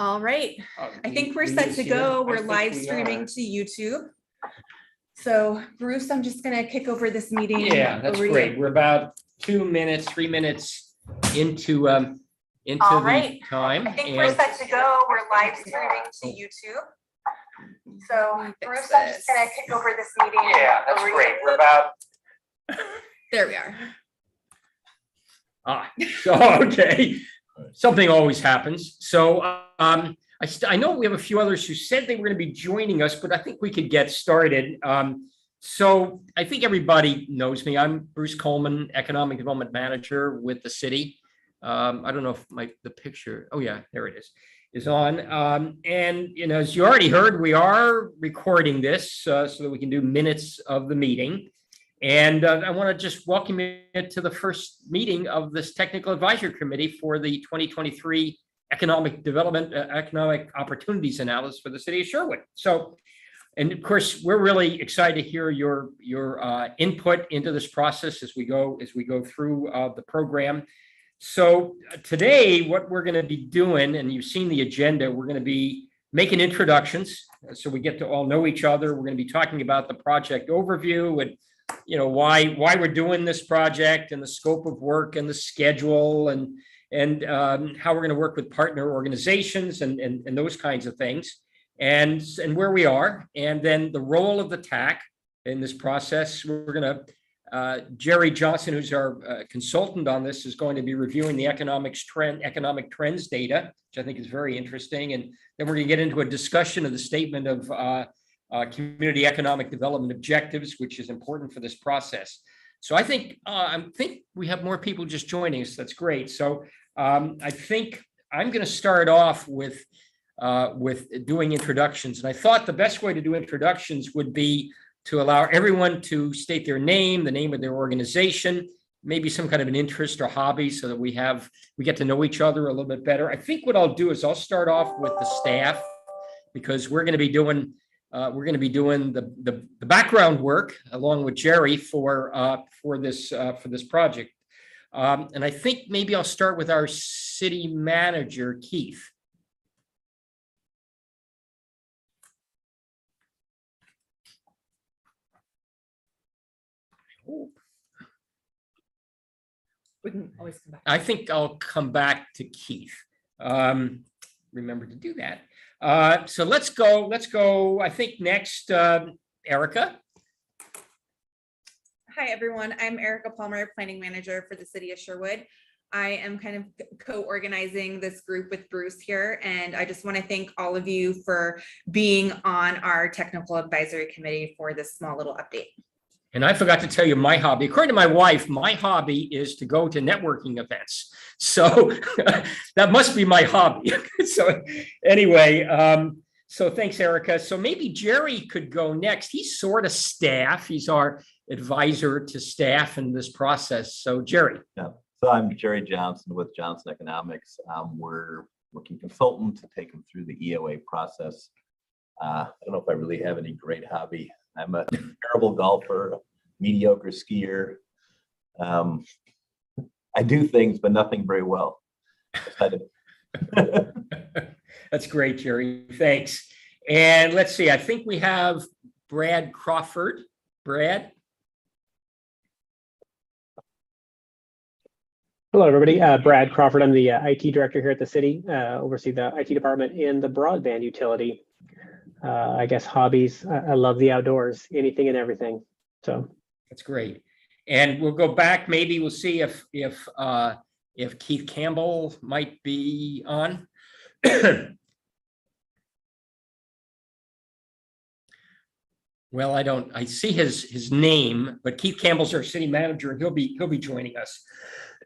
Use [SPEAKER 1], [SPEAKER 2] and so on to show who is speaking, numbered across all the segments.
[SPEAKER 1] All right. I think we're set to go. We're live streaming to YouTube. So Bruce, I'm just going to kick over this meeting.
[SPEAKER 2] Yeah, that's great. We're about 3 minutes into
[SPEAKER 1] All right.
[SPEAKER 2] the time.
[SPEAKER 1] I think we're set to go. We're live streaming to YouTube. So Bruce, I'm just going to kick over this meeting.
[SPEAKER 2] Yeah, that's great. We're about.
[SPEAKER 1] There we are.
[SPEAKER 2] Okay. Something always happens. So I know we have a few others who said they were going to be joining us, but I think we could get started. So I think everybody knows me. I'm Bruce Coleman, Economic Development Manager with the city. I don't know if the picture, oh yeah, there it is on. And as you already heard, we are recording this so that we can do minutes of the meeting. And I want to just welcome you to the first meeting of this Technical Advisory Committee for the 2023 Economic Development, Economic Opportunities Analysis for the City of Sherwood. So, and of course, we're really excited to hear your input into this process as we go through the program. So today, what we're going to be doing, and you've seen the agenda, we're going to be making introductions so we get to all know each other. We're going to be talking about the project overview and why we're doing this project and the scope of work and the schedule and how we're going to work with partner organizations and those kinds of things and where we are, and then the role of the TAC in this process. We're going to Jerry Johnson, who's our consultant on this, is going to be reviewing the economic trends data, which I think is very interesting, and then we're going to get into a discussion of the statement of community economic development objectives, which is important for this process. So I think we have more people just joining us. That's great. So I think I'm going to start off with doing introductions. And I thought the best way to do introductions would be to allow everyone to state their name, the name of their organization, maybe some kind of an interest or hobby, so that we get to know each other a little bit better. I think what I'll do is I'll start off with the staff, because we're going to be doing the background work along with Jerry for this project. And I think maybe I'll start with our city manager, Keith.
[SPEAKER 1] We can always come back.
[SPEAKER 2] I think I'll come back to Keith. Remember to do that. So let's go. I think next, Erica.
[SPEAKER 1] Hi, everyone. I'm Erica Palmer, Planning Manager for the City of Sherwood. I am kind of co-organizing this group with Bruce here, and I just want to thank all of you for being on our Technical Advisory Committee for this small little update.
[SPEAKER 2] And I forgot to tell you my hobby. According to my wife, my hobby is to go to networking events. So that must be my hobby. So anyway, so thanks, Erica. So maybe Jerry could go next. He's sort of staff. He's our advisor to staff in this process. So Jerry.
[SPEAKER 3] Yeah. So I'm Jerry Johnson with Johnson Economics. We're working consultant to take them through the EOA process. I don't know if I really have any great hobby. I'm a terrible golfer, mediocre skier. I do things, but nothing very well.
[SPEAKER 2] That's great, Jerry. Thanks. And let's see, I think we have Brad Crawford. Brad?
[SPEAKER 4] Hello, everybody. Brad Crawford. I'm the IT director here at the city, oversee the IT department and the broadband utility. I guess hobbies. I love the outdoors, anything and everything. So
[SPEAKER 2] that's great. And we'll go back. Maybe we'll see if Keith Campbell might be on. Well, I see his name, but Keith Campbell's our city manager, and he'll be joining us.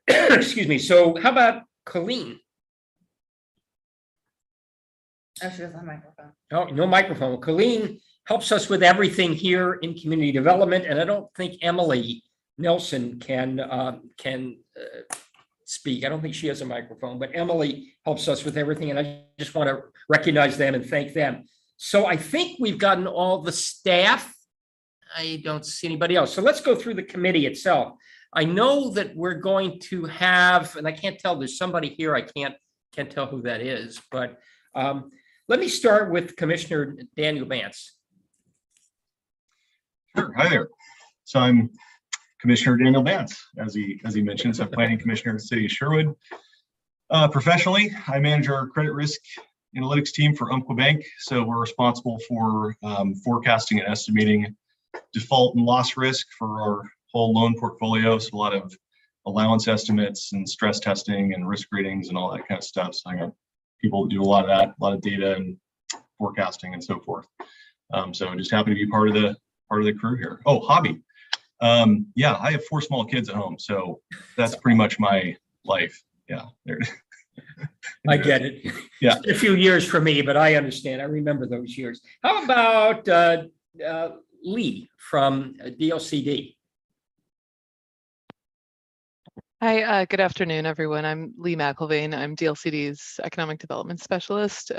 [SPEAKER 2] Excuse me. So how about Colleen?
[SPEAKER 1] Oh, she doesn't have a microphone.
[SPEAKER 2] Oh, no microphone. Well, Colleen helps us with everything here in community development, and I don't think Emily Nelson can speak. I don't think she has a microphone, but Emily helps us with everything, and I just want to recognize them and thank them. So I think we've gotten all the staff. I don't see anybody else. So let's go through the committee itself. I know that we're going to have, and I can't tell, there's somebody here, I can't tell who that is, but Let me start with Commissioner Daniel Bance.
[SPEAKER 5] Sure. Hi there. So I'm Commissioner Daniel Bance, as he mentioned, so Planning Commissioner in the City of Sherwood. Professionally, I manage our credit risk analytics team for Umpqua Bank. So we're responsible for forecasting and estimating default and loss risk for our whole loan portfolio. So a lot of allowance estimates and stress testing and risk ratings and all that kind of stuff. So I got people that do a lot of that, a lot of data and forecasting and so forth. So just happy to be part of the crew here. Oh, hobby. Yeah, I have 4 small kids at home, so that's pretty much my life. Yeah.
[SPEAKER 2] I get it.
[SPEAKER 5] Yeah.
[SPEAKER 2] It's a few years for me, but I understand. I remember those years. How about Lee from DLCD?
[SPEAKER 6] Hi, good afternoon, everyone. I'm Lee Mcelveen. I'm DLCD's Economic Development Specialist.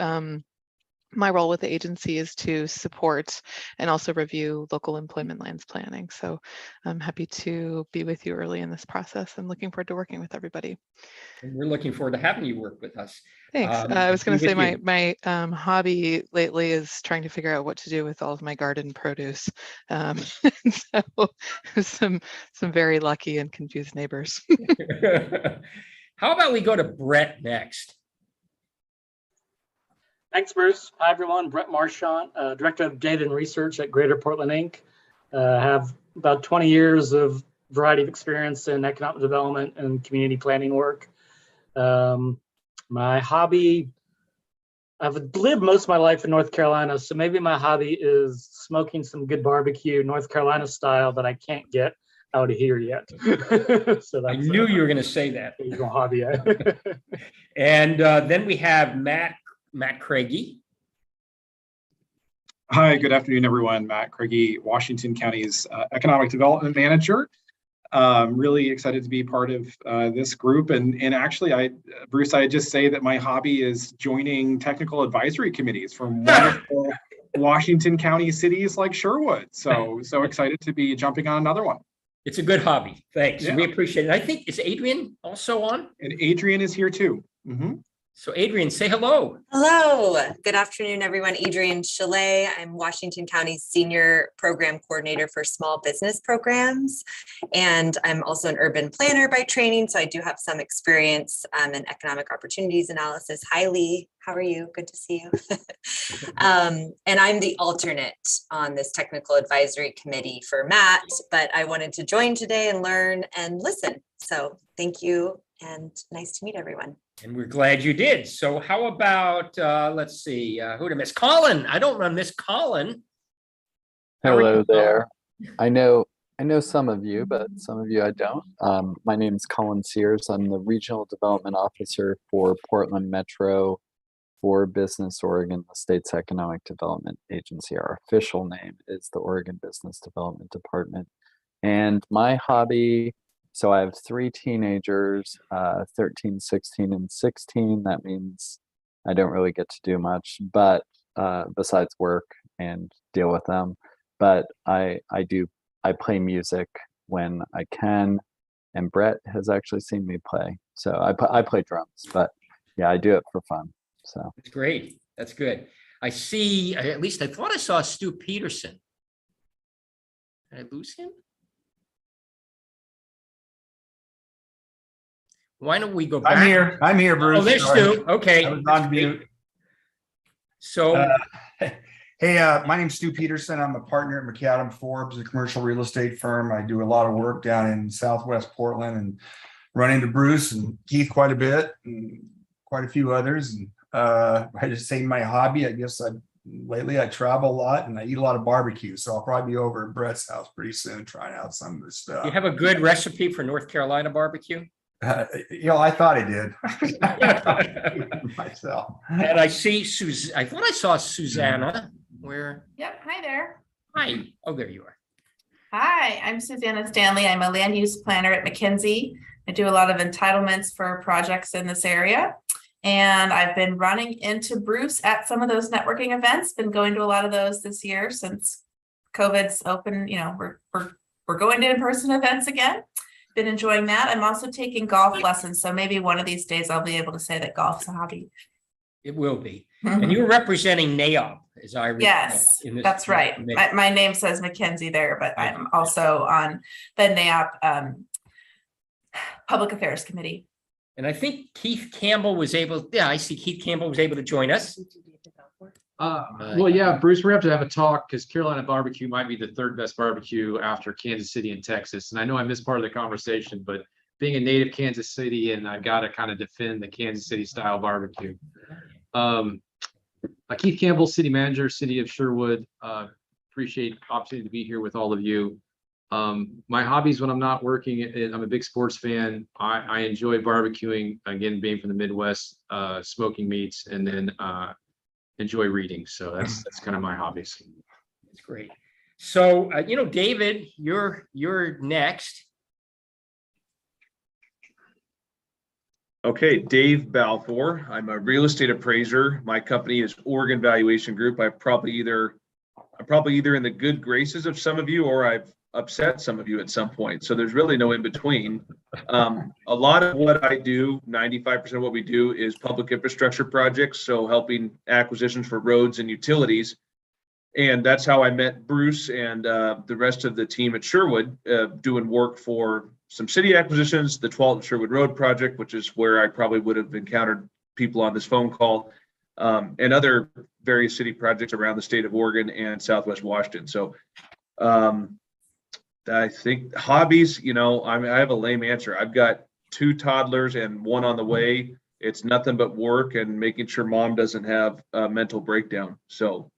[SPEAKER 6] My role with the agency is to support and also review local employment lands planning. So I'm happy to be with you early in this process and looking forward to working with everybody.
[SPEAKER 2] And we're looking forward to having you work with us.
[SPEAKER 6] Thanks. I was going to say
[SPEAKER 2] with
[SPEAKER 6] my hobby lately is trying to figure out what to do with all of my garden produce. So some very lucky and confused neighbors.
[SPEAKER 2] How about we go to Brett next?
[SPEAKER 7] Thanks, Bruce. Hi, everyone. Brett Marchant, Director of Data and Research at Greater Portland, Inc. Have about 20 years of variety of experience in economic development and community planning work. My hobby, I've lived most of my life in North Carolina, so maybe my hobby is smoking some good barbecue, North Carolina style, that I can't get out of here yet. So
[SPEAKER 2] I knew you were going to say that.
[SPEAKER 7] Hobby.
[SPEAKER 2] And then we have Matt Craigie.
[SPEAKER 8] Hi, good afternoon, everyone. Matt Craigie, Washington County's Economic Development Manager. Really excited to be part of this group. And actually, Bruce, I just say that my hobby is joining technical advisory committees from wonderful Washington County cities like Sherwood. So excited to be jumping on another one.
[SPEAKER 2] It's a good hobby. Thanks.
[SPEAKER 8] Yeah.
[SPEAKER 2] We appreciate it. I think, is Adrian also on?
[SPEAKER 8] And Adrian is here too.
[SPEAKER 2] So Adrian, say hello.
[SPEAKER 9] Hello, good afternoon, everyone. Adrian Chalet. I'm Washington County's Senior Program Coordinator for Small Business Programs. And I'm also an urban planner by training. So I do have some experience in economic opportunities analysis. Hi, Lee. How are you? Good to see you. And I'm the alternate on this technical advisory committee for Matt, but I wanted to join today and learn and listen. So thank you and nice to meet everyone.
[SPEAKER 2] And we're glad you did. So how about, let's see, who to miss? Colin. I don't want to miss Colin.
[SPEAKER 10] Hello there. I know some of you, but some of you I don't. My name is Colin Sears. I'm the Regional Development Officer for Portland Metro for Business Oregon, the state's economic development agency. Our official name is the Oregon Business Development Department. And my hobby, so I have 3 teenagers, 13, 16, and 16. That means I don't really get to do much, but besides work and deal with them. But I play music when I can, and Brett has actually seen me play. So I play drums, but yeah, I do it for fun. So
[SPEAKER 2] It's great. That's good. I see, at least I thought I saw Stu Peterson. Did I lose him? Why don't we go back?
[SPEAKER 11] I'm here, Bruce.
[SPEAKER 2] Oh, there's Stu. Okay.
[SPEAKER 11] I was on mute.
[SPEAKER 2] So,
[SPEAKER 11] hey, my name's Stu Peterson. I'm a partner at McAdam Forbes, a commercial real estate firm. I do a lot of work down in Southwest Portland and run into Bruce and Keith quite a bit and quite a few others. And I just say my hobby, I guess lately I travel a lot and I eat a lot of barbecue. So I'll probably be over at Brett's house pretty soon trying out some of this stuff.
[SPEAKER 2] you have a good recipe for North Carolina barbecue?
[SPEAKER 11] I thought I did myself.
[SPEAKER 2] And I see I thought I saw Susanna. Where?
[SPEAKER 12] Yep. Hi there.
[SPEAKER 2] Hi. Oh, there you are.
[SPEAKER 12] Hi, I'm Susanna Stanley. I'm a land use planner at McKinsey. I do a lot of entitlements for projects in this area. And I've been running into Bruce at some of those networking events, been going to a lot of those this year since COVID's open. You know, we're going to in-person events again. Been enjoying that. I'm also taking golf lessons. So maybe one of these days I'll be able to say that golf's a hobby.
[SPEAKER 2] It will be. And you're representing NAOP, as I recall.
[SPEAKER 12] Yes,
[SPEAKER 2] in this-
[SPEAKER 12] that's right.
[SPEAKER 2] committee.
[SPEAKER 12] My name says Mackenzie there, but
[SPEAKER 2] Thank
[SPEAKER 12] I'm
[SPEAKER 2] you.
[SPEAKER 12] also on the NAOP Public Affairs Committee.
[SPEAKER 2] And I think Keith Campbell was able, yeah, I see Keith Campbell was able to join us.
[SPEAKER 13] Well, yeah, Bruce, we have to have a talk because Carolina barbecue might be the third best barbecue after Kansas City and Texas. And I know I missed part of the conversation, but being a native Kansas City, and I've got to kind of defend the Kansas City style barbecue. Keith Campbell, city manager, city of Sherwood. Appreciate the opportunity to be here with all of you. My hobbies when I'm not working, I'm a big sports fan. I enjoy barbecuing, again, being from the Midwest, smoking meats, and then enjoy reading. So that's kind of my hobbies.
[SPEAKER 2] That's great. So, David, you're next.
[SPEAKER 14] Okay, Dave Balfour. I'm a real estate appraiser. My company is Oregon Valuation Group. I'm probably either in the good graces of some of you, or I've upset some of you at some point. So there's really no in between. A lot of what I do, 95% of what we do, is public infrastructure projects. So helping acquisitions for roads and utilities. And that's how I met Bruce and the rest of the team at Sherwood, doing work for some city acquisitions, the 12th Sherwood Road project, which is where I probably would have encountered people on this phone call, and other various city projects around the state of Oregon and Southwest Washington. So I think hobbies, I have a lame answer. I've got 2 toddlers and 1 on the way. It's nothing but work and making sure mom doesn't have a mental breakdown. So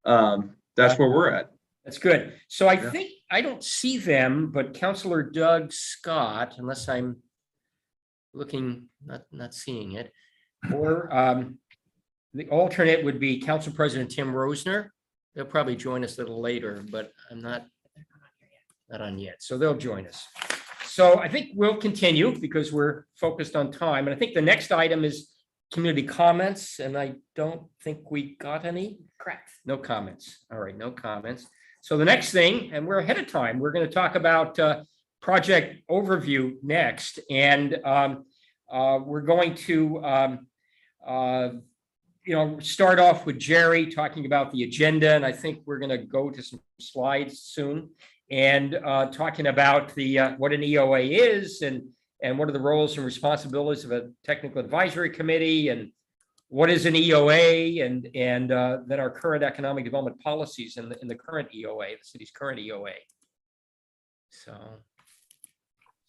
[SPEAKER 14] that's where we're at.
[SPEAKER 2] That's good. So I think I don't see them, but Councilor Doug Scott, unless I'm looking, not seeing it, or the alternate would be Council President Tim Rosner. They'll probably join us a little later, but I'm not on yet. So they'll join us. So I think we'll continue because we're focused on time. And I think the next item is community comments, and I don't think we got any.
[SPEAKER 1] Correct.
[SPEAKER 2] No comments. All right, no comments. So the next thing, and we're ahead of time, we're going to talk about project overview next. And we're going to, start off with Jerry talking about the agenda. And I think we're going to go to some slides soon and talking about the what an EOA is and what are the roles and responsibilities of a technical advisory committee and what is an EOA and then our current economic development policies in the current EOA, the city's current EOA. So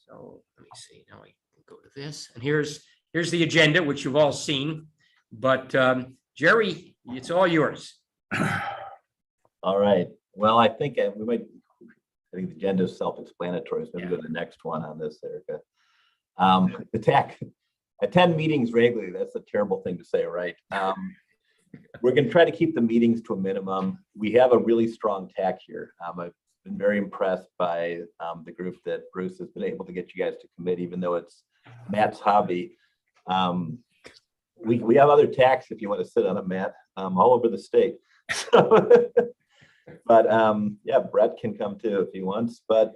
[SPEAKER 2] let me see. Now I can go to this, and here's the agenda, which you've all seen. But Jerry, it's all yours.
[SPEAKER 3] All right. Well, I think the agenda is self-explanatory. So maybe go to the next one on this, Erica. The TAC. Attend meetings regularly. That's a terrible thing to say, right? We're going to try to keep the meetings to a minimum. We have a really strong TAC here. I've been very impressed by the group that Bruce has been able to get you guys to commit, even though it's Matt's hobby. We have other TACs if you want to sit on them, Matt, all over the state. But yeah, Brett can come too if he wants. But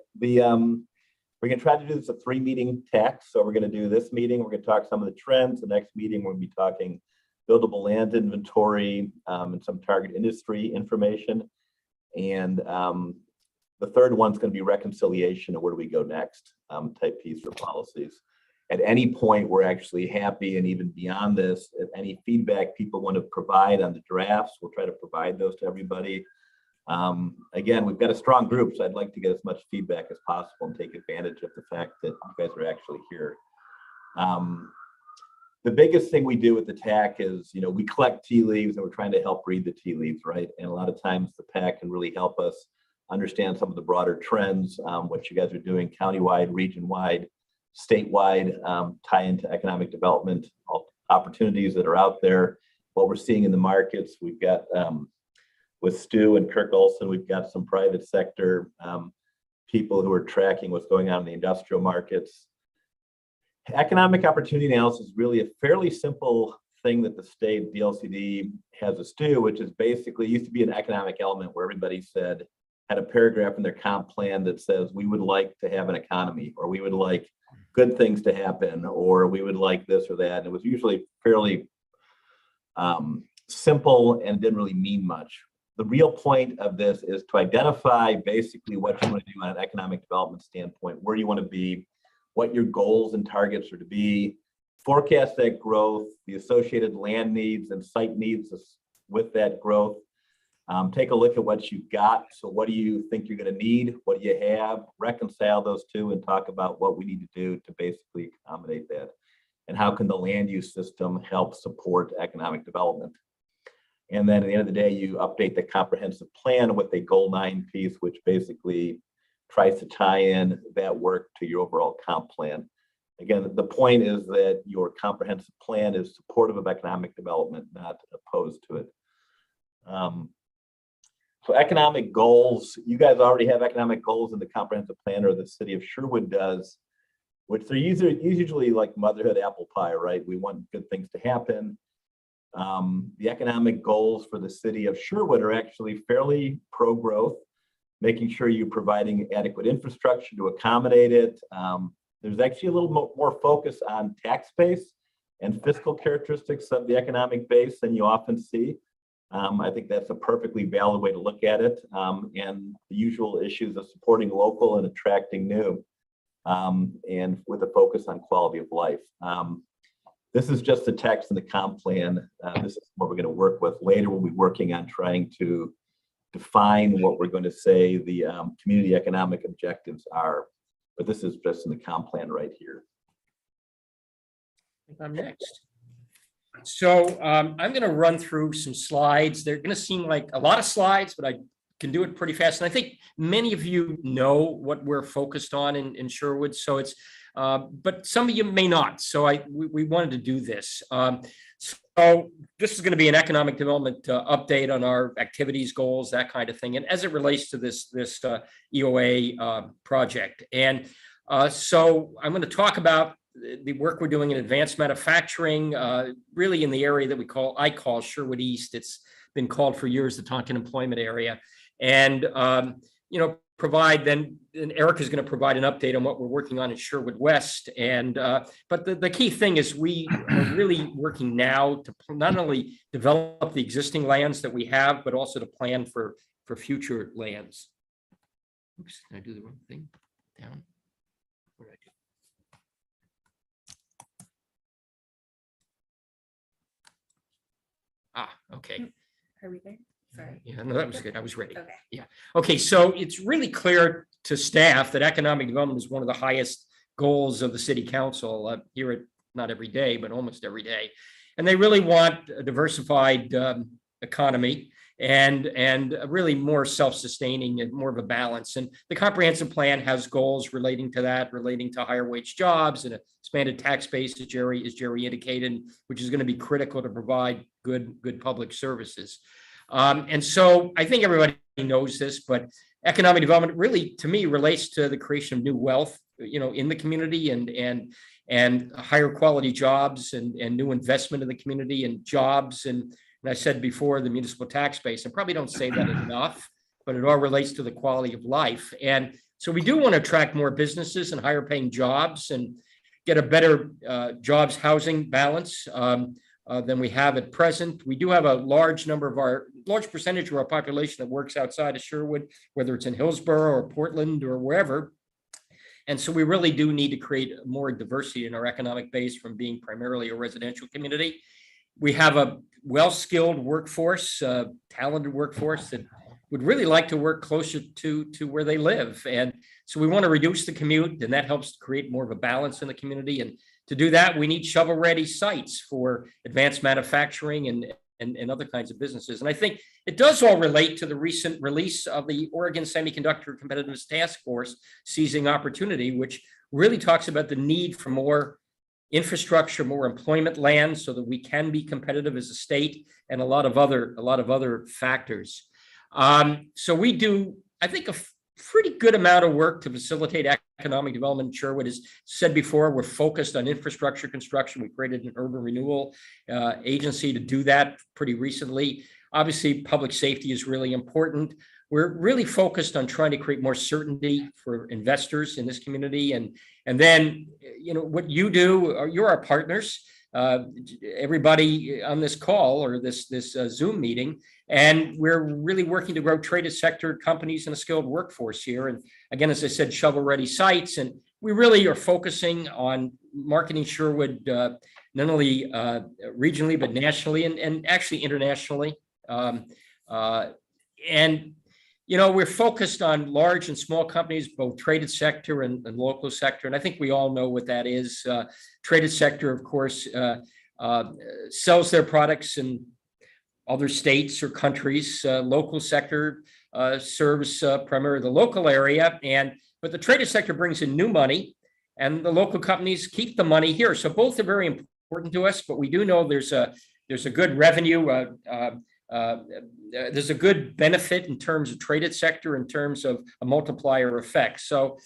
[SPEAKER 3] we're going to try to do this a 3-meeting TAC. So we're going to do this meeting. We're going to talk some of the trends. The next meeting, we'll be talking buildable land inventory and some target industry information. And the third one's going to be reconciliation of where do we go next type piece for policies. At any point, we're actually happy, and even beyond this, if any feedback people want to provide on the drafts, we'll try to provide those to everybody. Again, we've got a strong group, so I'd like to get as much feedback as possible and take advantage of the fact that you guys are actually here. The biggest thing we do with the TAC is, we collect tea leaves and we're trying to help read the tie leaves, right? And a lot of times the PAC can really help us understand some of the broader trends, what you guys are doing countywide, region-wide, statewide, tie into economic development opportunities that are out there, what we're seeing in the markets. We've got with Stu and Kirk Olson, we've got some private sector people who are tracking what's going on in the industrial markets. Economic opportunity analysis is really a fairly simple thing that the state DLCD has us do, which is basically used to be an economic element where everybody had a paragraph in their comp plan that says we would like to have an economy, or we would like good things to happen, or we would like this or that. And it was usually fairly simple and didn't really mean much. The real point of this is to identify basically what you want to do on an economic development standpoint, where you want to be, what your goals and targets are to be, forecast that growth, the associated land needs and site needs with that growth. Take a look at what you've got. So what do you think you're going to need? What do you have? Reconcile those two and talk about what we need to do to basically accommodate that. And how can the land use system help support economic development? And then at the end of the day, you update the comprehensive plan with a goal 9 piece, which basically tries to tie in that work to your overall comp plan. Again, the point is that your comprehensive plan is supportive of economic development, not opposed to it. So economic goals, you guys already have economic goals in the comprehensive plan, or the city of Sherwood does, which they're usually like motherhood apple pie, right? We want good things to happen. The economic goals for the city of Sherwood are actually fairly pro-growth, making sure you're providing adequate infrastructure to accommodate it. There's actually a little more focus on tax base and fiscal characteristics of the economic base than you often see. I think that's a perfectly valid way to look at it, and the usual issues of supporting local and attracting new, and with a focus on quality of life. This is just the text in the comp plan. This is what we're going to work with later. We'll be working on trying to define what we're going to say the community economic objectives are, but this is just in the comp plan right here.
[SPEAKER 2] I'm next. So I'm going to run through some slides. They're going to seem like a lot of slides, but I can do it pretty fast. And I think many of you know what we're focused on in Sherwood. So it's, but some of you may not. So we wanted to do this. So this is going to be an economic development update on our activities, goals, that kind of thing. And as it relates to this EOA project. And so I'm going to talk about the work we're doing in advanced manufacturing, really in the area that I call Sherwood East. It's been called for years the Tonkin employment area. And, provide then, and Eric is going to provide an update on what we're working on in Sherwood West. And, but the key thing is we are really working now to not only develop the existing lands that we have, but also to plan for future lands. Oops, did I do the wrong thing? Down. What did I do? Okay.
[SPEAKER 1] Are we there? Sorry.
[SPEAKER 2] Yeah, no, that was good. I was ready.
[SPEAKER 1] Okay.
[SPEAKER 2] Yeah. Okay. So it's really clear to staff that economic development is one of the highest goals of the city council. Hear it not every day, but almost every day. And they really want a diversified economy and really more self-sustaining and more of a balance. And the comprehensive plan has goals relating to that, relating to higher wage jobs and expanded tax base, as Jerry indicated, which is going to be critical to provide good public services. And so I think everybody knows this, but economic development really, to me, relates to the creation of new wealth, in the community and higher quality jobs and new investment in the community and jobs. And I said before, the municipal tax base, I probably don't say that enough, but it all relates to the quality of life. And so we do want to attract more businesses and higher paying jobs and get a better jobs housing balance than we have at present. We do have a large percentage of our population that works outside of Sherwood, whether it's in Hillsborough or Portland or wherever. And so we really do need to create more diversity in our economic base from being primarily a residential community. We have a well-skilled workforce, talented workforce that would really like to work closer to where they live. And so we want to reduce the commute, and that helps create more of a balance in the community. And to do that, we need shovel-ready sites for advanced manufacturing and other kinds of businesses. And I think it does all relate to the recent release of the Oregon Semiconductor Competitiveness Task Force, Seizing Opportunity, which really talks about the need for more infrastructure, more employment land so that we can be competitive as a state, and a lot of other factors. So we do, I think, a pretty good amount of work to facilitate economic development in Sherwood. As said before, we're focused on infrastructure construction. We created an urban renewal agency to do that pretty recently. Obviously, public safety is really important. We're really focused on trying to create more certainty for investors in this community. And then, what you do, you're our partners. everybody on this call or this Zoom meeting. And we're really working to grow traded sector companies and a skilled workforce here. And again, as I said, shovel-ready sites. And we really are focusing on marketing Sherwood not only regionally, but nationally and actually internationally. And we're focused on large and small companies, both traded sector and local sector. And I think we all know what that is. Traded sector, of course, sells their products in other states or countries. Local sector serves primarily the local area. But the traded sector brings in new money and the local companies keep the money here. So both are very important to us, but we do know there's a good revenue, there's a good benefit in terms of traded sector, in terms of a multiplier effect. So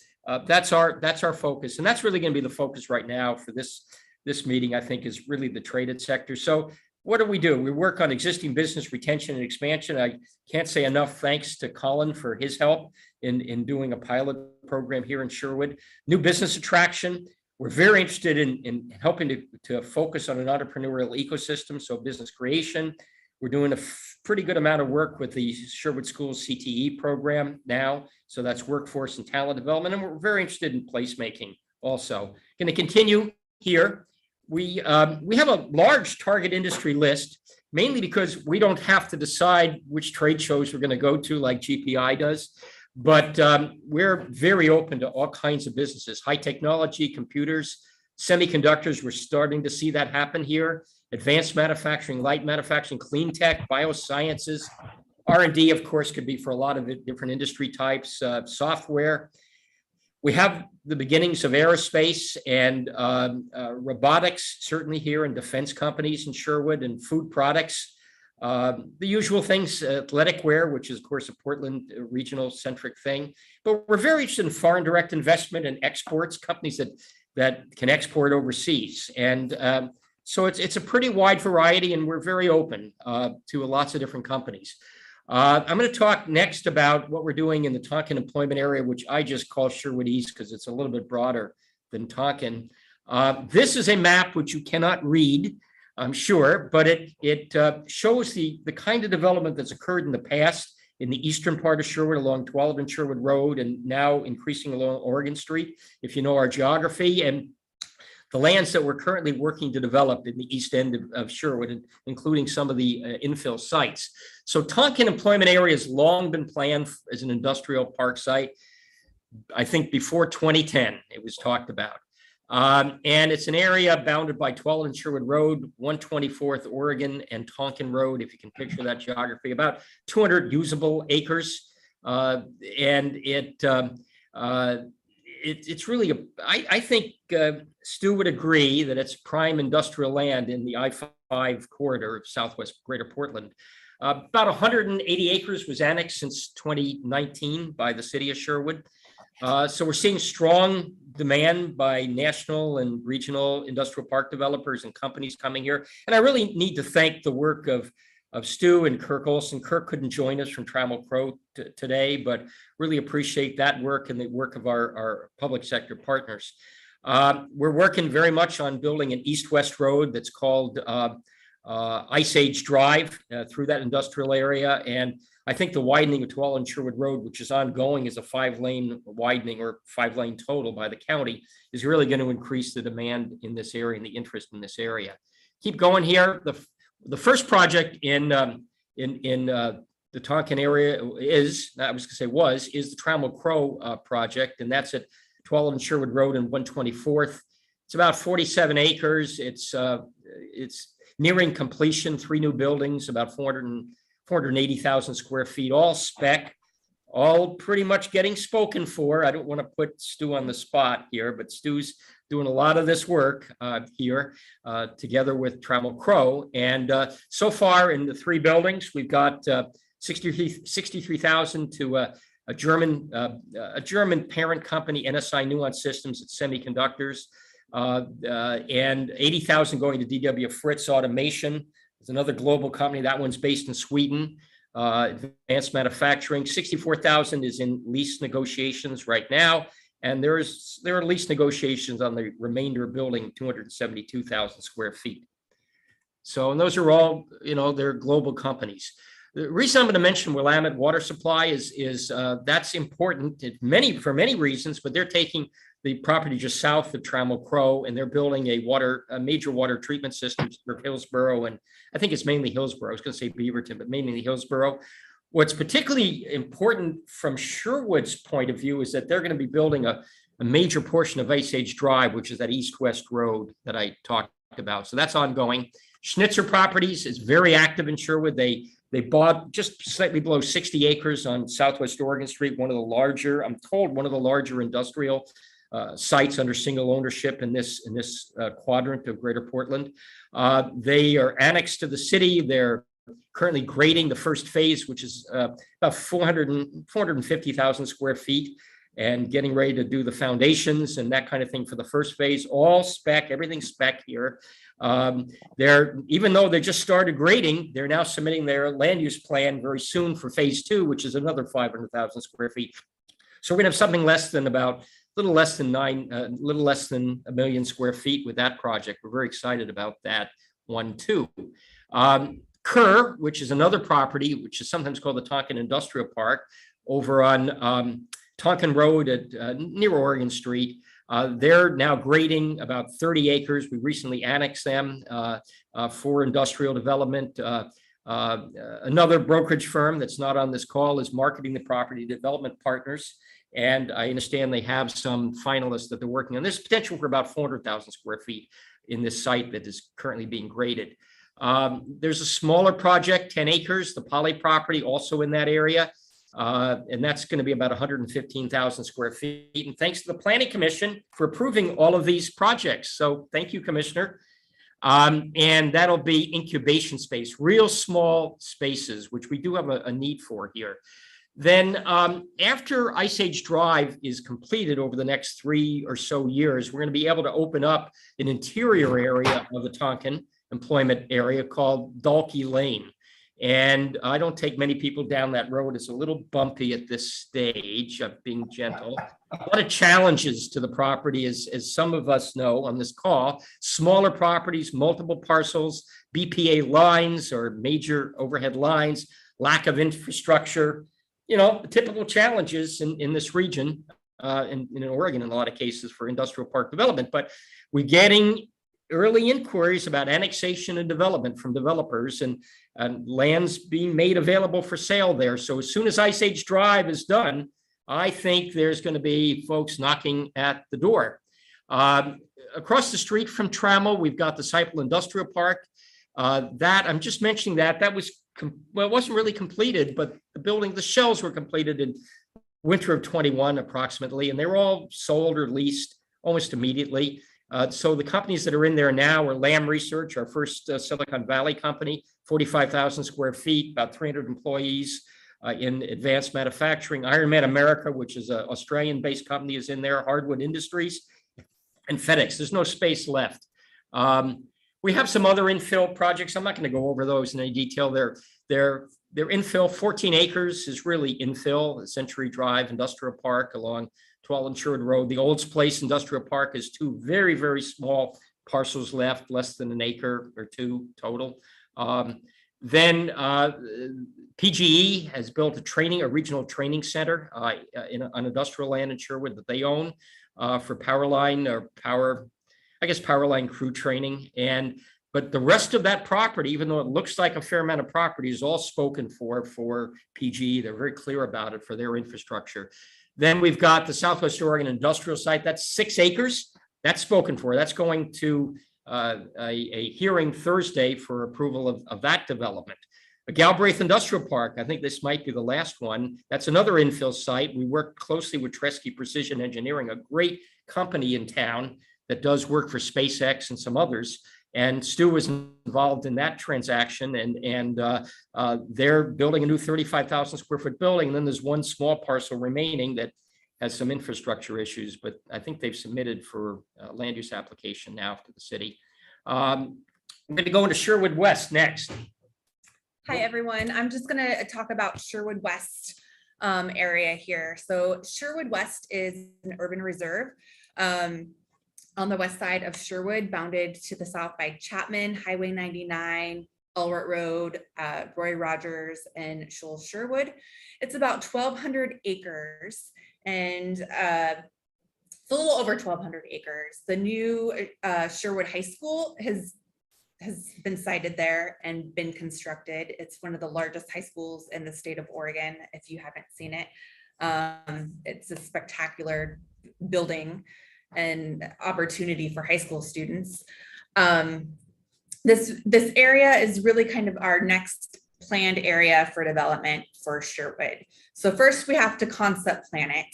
[SPEAKER 2] that's our focus, and that's really going to be the focus right now for this meeting. I think is really the traded sector. So what do? We work on existing business retention and expansion. I can't say enough thanks to Colin for his help in doing a pilot program here in Sherwood. New business attraction. We're very interested in helping to focus on an entrepreneurial ecosystem, so business creation. We're doing a pretty good amount of work with the Sherwood Schools CTE program now. So that's workforce and talent development. And we're very interested in placemaking also. Going to continue here. We have a large target industry list, mainly because we don't have to decide which trade shows we're going to go to like GPI does. But we're very open to all kinds of businesses, high technology, computers, semiconductors. We're starting to see that happen here. Advanced manufacturing, light manufacturing, clean tech, biosciences. R&D, of course, could be for a lot of different industry types, software. We have the beginnings of aerospace and robotics, certainly here in defense companies in Sherwood, and food products. The usual things, athletic wear, which is, of course, a Portland regional centric thing. But we're very interested in foreign direct investment and exports, companies that can export overseas. And so it's a pretty wide variety, and we're very open to lots of different companies. I'm going to talk next about what we're doing in the Tonkin employment area, which I just call Sherwood East because it's a little bit broader than Tonkin. This is a map which you cannot read, I'm sure, but it shows the kind of development that's occurred in the past in the eastern part of Sherwood along 12 and Sherwood Road, and now increasing along Oregon Street, if you know our geography, and the lands that we're currently working to develop in the east end of Sherwood, including some of the infill sites. So Tonkin employment area has long been planned as an industrial park site. I think before 2010, it was talked about. And it's an area bounded by 12 and Sherwood Road, 124th Oregon and Tonkin Road, if you can picture that geography, about 200 usable acres. And it's really, I think Stu would agree that it's prime industrial land in the I-5 corridor of Southwest Greater Portland. About 180 acres was annexed since 2019 by the city of Sherwood. So we're seeing strong demand by national and regional industrial park developers and companies coming here. And I really need to thank the work of Stu and Kirk Olson. Kirk couldn't join us from Trammell Crow today, but really appreciate that work and the work of our public sector partners. We're working very much on building an east-west road that's called Ice Age Drive through that industrial area. And I think the widening of 12 and Sherwood Road, which is ongoing, is a 5-lane widening or 5-lane total by the county, is really going to increase the demand in this area and the interest in this area. Keep going here. The first project in the Tonkin area is the Trammell Crow project, and that's at 12 and Sherwood Road and 124th. It's about 47 acres. It's nearing completion. 3 new buildings, about 480,000 square feet, all spec, all pretty much getting spoken for. I don't want to put Stu on the spot here, but Stu's doing a lot of this work here together with Trammell Crow. And so far in the 3 buildings, we've got 63,000 to a German parent company, NSI Nuance Systems at Semiconductors, and 80,000 going to DW Fritz Automation. It's another global company. That one's based in Sweden. Advanced manufacturing. 64,000 is in lease negotiations right now. And there are lease negotiations on the remainder building, 272,000 square feet. So, and those are all, they're global companies. The reason I'm going to mention Willamette Water Supply is that's important for many reasons, but they're taking the property just south of Trammell Crow, and they're building a major water treatment system for Hillsborough, and I think it's mainly Hillsborough. I was going to say Beaverton, but mainly Hillsborough. What's particularly important from Sherwood's point of view is that they're going to be building a major portion of Ice Age Drive, which is that east-west road that I talked about. So that's ongoing. Schnitzer Properties is very active in Sherwood. They bought just slightly below 60 acres on Southwest Oregon Street, one of the larger industrial sites under single ownership in this quadrant of Greater Portland. They are annexed to the city. They're currently grading the first phase, which is about 450,000 square feet, and getting ready to do the foundations and that kind of thing for the first phase. All spec, everything spec here. Even though they just started grading, they're now submitting their land use plan very soon for phase 2, which is another 500,000 square feet. So we're gonna have something little less than a million square feet with that project. We're very excited about that one too. Kerr, which is another property, which is sometimes called the Tonkin Industrial Park, over on Tonkin Road at near Oregon Street. They're now grading about 30 acres. We recently annexed them for industrial development. Another brokerage firm that's not on this call is marketing the property, Development Partners. And I understand they have some finalists that they're working on. There's potential for about 400,000 square feet in this site that is currently being graded. There's a smaller project, 10 acres, the Poly property, also in that area. And that's going to be about 115,000 square feet. And thanks to the Planning Commission for approving all of these projects. So thank you, Commissioner. And that'll be incubation space, real small spaces, which we do have a need for here. Then after Ice Age Drive is completed over the next 3 or so years, we're going to be able to open up an interior area of the Tonkin employment area called Dalkey Lane. And I don't take many people down that road. It's a little bumpy at this stage, of being gentle. A lot of challenges to the property, as some of us know on this call. Smaller properties, multiple parcels, BPA lines or major overhead lines, lack of infrastructure, the typical challenges in this region, in Oregon in a lot of cases for industrial park development. But we're getting early inquiries about annexation and development from developers, and lands being made available for sale there. So as soon as Ice Age Drive is done, I think there's going to be folks knocking at the door. Across the street from Trammell, we've got the Seipel Industrial Park. I'm just mentioning that was, it wasn't really completed, but the shells were completed in winter of 21 approximately, and they were all sold or leased almost immediately. So the companies that are in there now are Lamb Research, our first Silicon Valley company, 45,000 square feet, about 300 employees in advanced manufacturing. Ironman America, which is an Australian-based company, is in there. Hardwood Industries and FedEx. There's no space left. We have some other infill projects. I'm not going to go over those in any detail. They're infill. 14 acres is really infill. Century Drive Industrial Park along 12 and Sherwood Road. The Olds Place Industrial Park is 2 very, very small parcels left, less than an acre or 2 total. Then PGE has built a regional training center on industrial land in Sherwood that they own for power line crew training. But the rest of that property, even though it looks like a fair amount of property, is all spoken for PGE. They're very clear about it for their infrastructure. Then we've got the Southwest Oregon Industrial Site. That's 6 acres. That's spoken for. That's going to a hearing Thursday for approval of that development. A Galbraith Industrial Park. I think this might be the last one. That's another infill site. We work closely with Tresky Precision Engineering, a great company in town that does work for SpaceX and some others. And Stu was involved in that transaction, and they're building a new 35,000 square foot building. And then there's one small parcel remaining that has some infrastructure issues, but I think they've submitted for land use application now to the city. I'm going to go into Sherwood West next.
[SPEAKER 1] Hi, everyone. I'm just going to talk about Sherwood West. area here. So Sherwood West is an urban reserve on the west side of Sherwood, bounded to the south by Chapman, Highway 99, Ulrich Road, Roy Rogers, and Shoals Sherwood. It's about 1,200 acres and it's a little over 1,200 acres. The new Sherwood High School has been sited there and been constructed. It's one of the largest high schools in the state of Oregon, if you haven't seen it. It's a spectacular building and opportunity for high school students. This area is really kind of our next planned area for development for Sherwood. So first we have to concept plan it,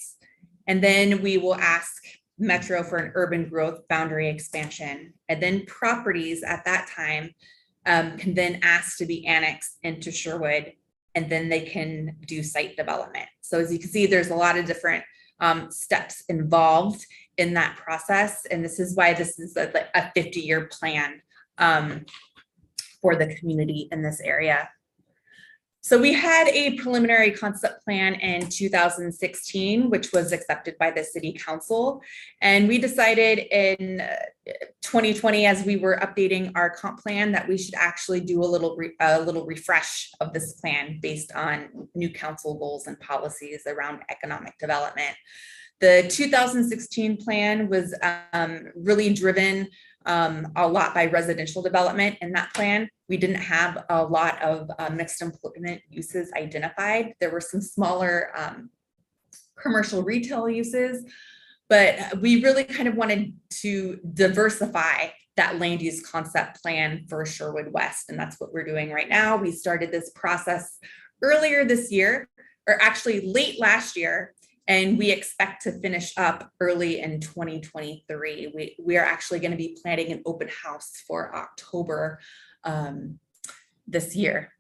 [SPEAKER 1] and then we will ask Metro for an urban growth boundary expansion, and then properties at that time can then ask to be annexed into Sherwood, and then they can do site development. So as you can see, there's a lot of different steps involved in that process, and this is why this is a 50-year plan for the community in this area. So we had a preliminary concept plan in 2016, which was accepted by the city council. And we decided in 2020, as we were updating our comp plan, that we should actually do a little refresh of this plan based on new council goals and policies around economic development. The 2016 plan was really driven a lot by residential development. In that plan, we didn't have a lot of mixed employment uses identified. There were some smaller commercial retail uses, but we really kind of wanted to diversify that land use concept plan for Sherwood West. And that's what we're doing right now. We started this process earlier this year, or actually late last year, and we expect to finish up early in 2023. We are actually going to be planning an open house for October this year.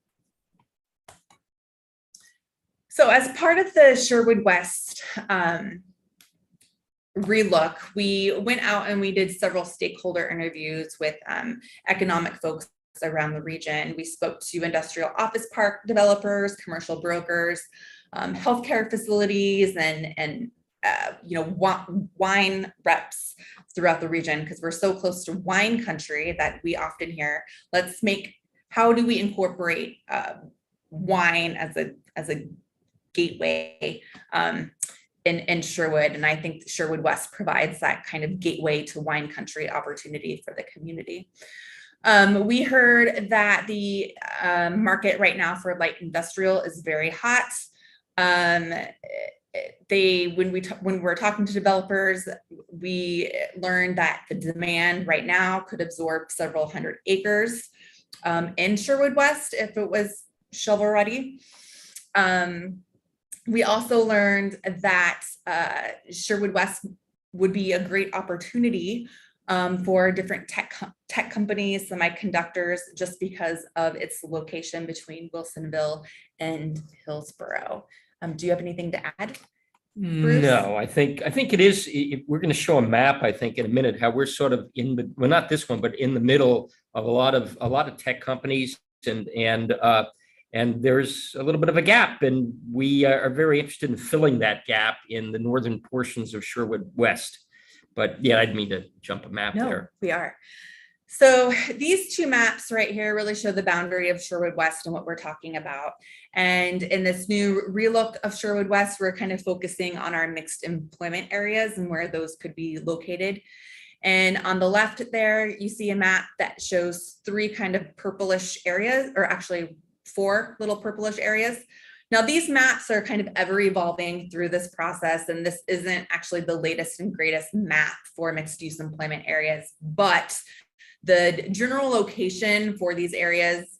[SPEAKER 1] So as part of the Sherwood West relook, we went out and we did several stakeholder interviews with economic folks around the region. We spoke to industrial office park developers, commercial brokers, healthcare facilities, and wine reps throughout the region, because we're so close to wine country that we often hear, how do we incorporate wine as a gateway in Sherwood? And I think Sherwood West provides that kind of gateway to wine country opportunity for the community. We heard that the market right now for light industrial is very hot. When we're talking to developers, we learned that the demand right now could absorb several hundred acres in Sherwood West if it was shovel ready. We also learned that Sherwood West would be a great opportunity for different tech companies, semiconductors, just because of its location between Wilsonville and Hillsborough. Do you have anything to add, Bruce?
[SPEAKER 2] No, I think it is. We're going to show a map, I think, in a minute, how we're sort of well, not this one, but in the middle of a lot of tech companies, and there's a little bit of a gap, and we are very interested in filling that gap in the northern portions of Sherwood West. But yeah, I'd mean to jump a map there.
[SPEAKER 1] We are. So these two maps right here really show the boundary of Sherwood West and what we're talking about. And in this new relook of Sherwood West, we're kind of focusing on our mixed employment areas and where those could be located. And on the left there, you see a map that shows three kind of purplish areas, or actually four little purplish areas. Now, these maps are kind of ever evolving through this process, and this isn't actually the latest and greatest map for mixed use employment areas, but the general location for these areas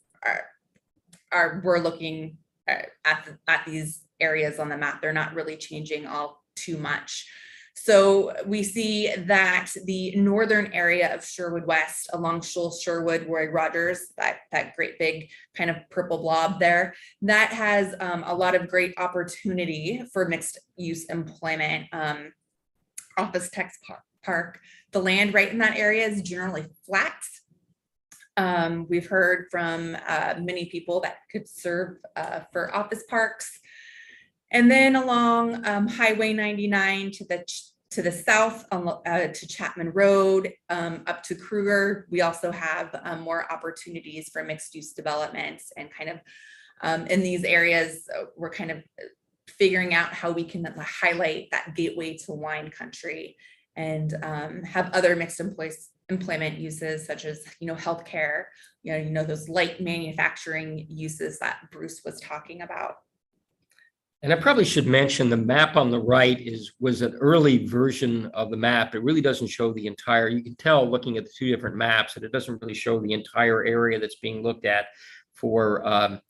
[SPEAKER 1] we're looking at these areas on the map. They're not really changing all too much. So we see that the northern area of Sherwood West along Shoals Sherwood, Roy Rogers, that great big kind of purple blob there, that has a lot of great opportunity for mixed use employment. Office Tech Park, the land right in that area is generally flat. We've heard from many people that could serve for office parks. And then along Highway 99 to the south to Chapman Road, up to Kruger, we also have more opportunities for mixed use developments, and kind of in these areas, we're kind of figuring out how we can highlight that gateway to wine country, and have other mixed employment uses such as, healthcare, those light manufacturing uses that Bruce was talking about.
[SPEAKER 2] And I probably should mention the map on the right was an early version of the map. It really doesn't show the entire, you can tell looking at the two different maps that it doesn't really show the entire area that's being looked at for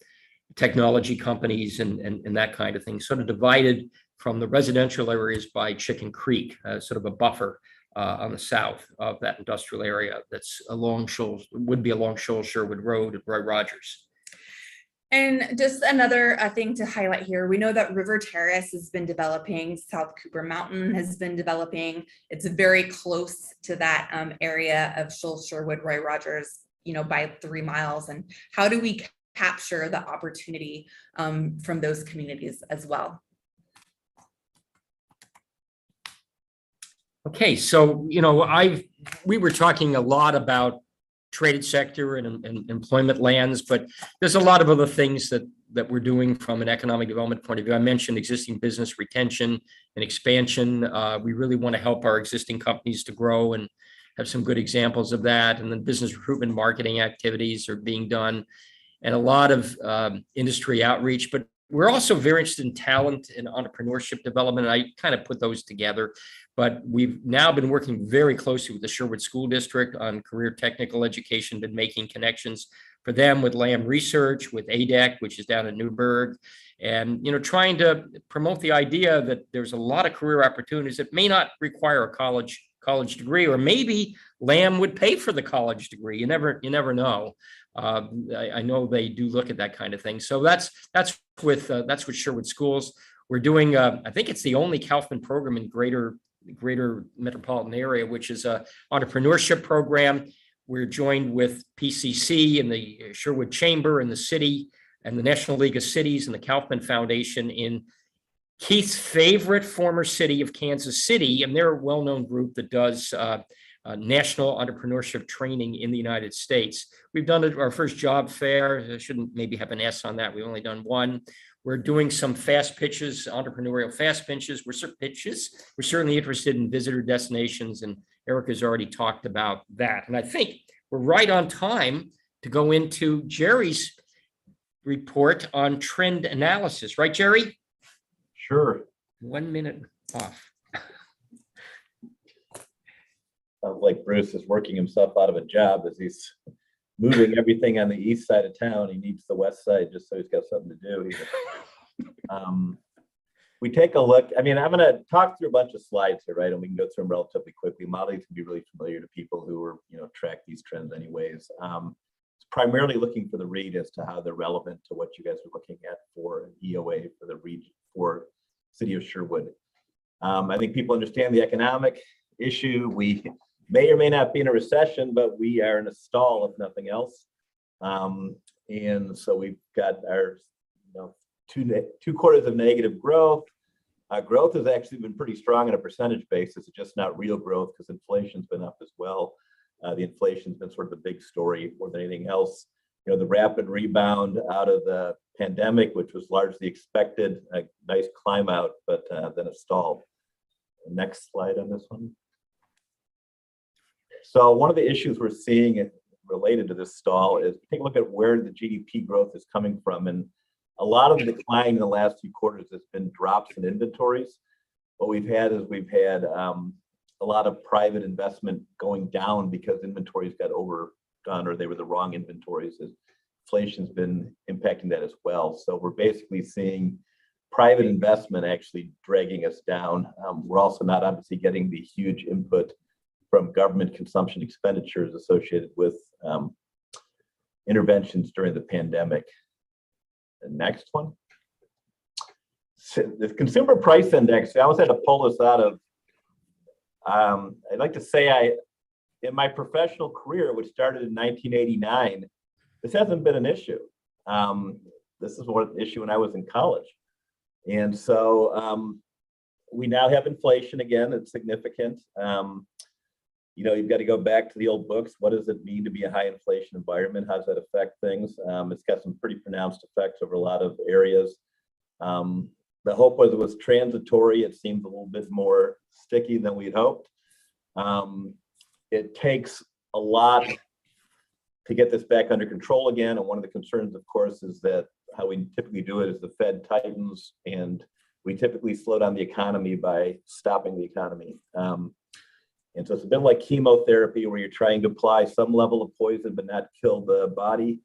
[SPEAKER 2] technology companies and that kind of thing. Sort of divided from the residential areas by Chicken Creek, sort of a buffer on the south of that industrial area that's along Shoals, would be along Shoals Sherwood Road at Roy Rogers.
[SPEAKER 1] And just another thing to highlight here, we know that River Terrace has been developing, South Cooper Mountain has been developing. It's very close to that area of Shoals Sherwood Roy Rogers, by 3 miles. And how do we capture the opportunity from those communities as well?
[SPEAKER 2] Okay, so we were talking a lot about traded sector and employment lands, but there's a lot of other things that we're doing from an economic development point of view. I mentioned existing business retention and expansion. We really want to help our existing companies to grow and have some good examples of that. And then business recruitment marketing activities are being done, and a lot of industry outreach. But we're also very interested in talent and entrepreneurship development. And I kind of put those together. But we've now been working very closely with the Sherwood School District on career technical education, been making connections for them with Lamb Research, with ADEC, which is down in Newburgh, and trying to promote the idea that there's a lot of career opportunities that may not require a college degree, or maybe Lamb would pay for the college degree. You never know. I know they do look at that kind of thing. So that's with Sherwood Schools. We're doing, I think it's the only Kaufman program in greater metropolitan area, which is a entrepreneurship program. We're joined with PCC and the Sherwood Chamber and the city and the National League of Cities and the Kaufman Foundation in Keith's favorite former city of Kansas City. And they're a well-known group that does national entrepreneurship training in the United States. We've done our first job fair. I shouldn't maybe have an S on that. We've only done one. We're doing some fast pitches, entrepreneurial fast pitches. We're certainly interested in visitor destinations, and Erica's already talked about that. And I think we're right on time to go into Jerry's report on trend analysis. Right, Jerry?
[SPEAKER 3] Sure.
[SPEAKER 2] 1 minute off.
[SPEAKER 3] Sounds like Bruce is working himself out of a job as he's moving everything on the east side of town. He needs the west side just so he's got something to do. We take a look. I mean, I'm going to talk through a bunch of slides here, right? And we can go through them relatively quickly. Modeling can be really familiar to people who are, track these trends anyways. It's primarily looking for the read as to how they're relevant to what you guys are looking at for an EOA for the region, for City of Sherwood. I think people understand the economic issue. We may or may not be in a recession, but we are in a stall, if nothing else. And so we've got our, 2 quarters of negative growth. Growth has actually been pretty strong on a percentage basis. It's just not real growth because inflation's been up as well. The inflation's been sort of the big story more than anything else. The rapid rebound out of the pandemic, which was largely expected, a nice climb out, but then a stall. Next slide on this one. So one of the issues we're seeing related to this stall is take a look at where the GDP growth is coming from. And a lot of the decline in the last 2 quarters has been drops in inventories. What we've had is a lot of private investment going down because inventories got overdone or they were the wrong inventories. Inflation's been impacting that as well. So we're basically seeing private investment actually dragging us down. We're also not obviously getting the huge input from government consumption expenditures associated with interventions during the pandemic. The next one. So the consumer price index, I almost had to pull this out of, I'd like to say in my professional career, which started in 1989, this hasn't been an issue. This is one issue when I was in college. And so we now have inflation again. It's significant. You know, you've got to go back to the old books. What does it mean to be a high inflation environment? How does that affect things? It's got some pretty pronounced effects over a lot of areas. The hope was it was transitory. It seems a little bit more sticky than we'd hoped. It takes a lot to get this back under control again. And one of the concerns, of course, is that how we typically do it is the Fed tightens and we typically slow down the economy by stopping the economy. And so it's a bit like chemotherapy where you're trying to apply some level of poison but not kill the body.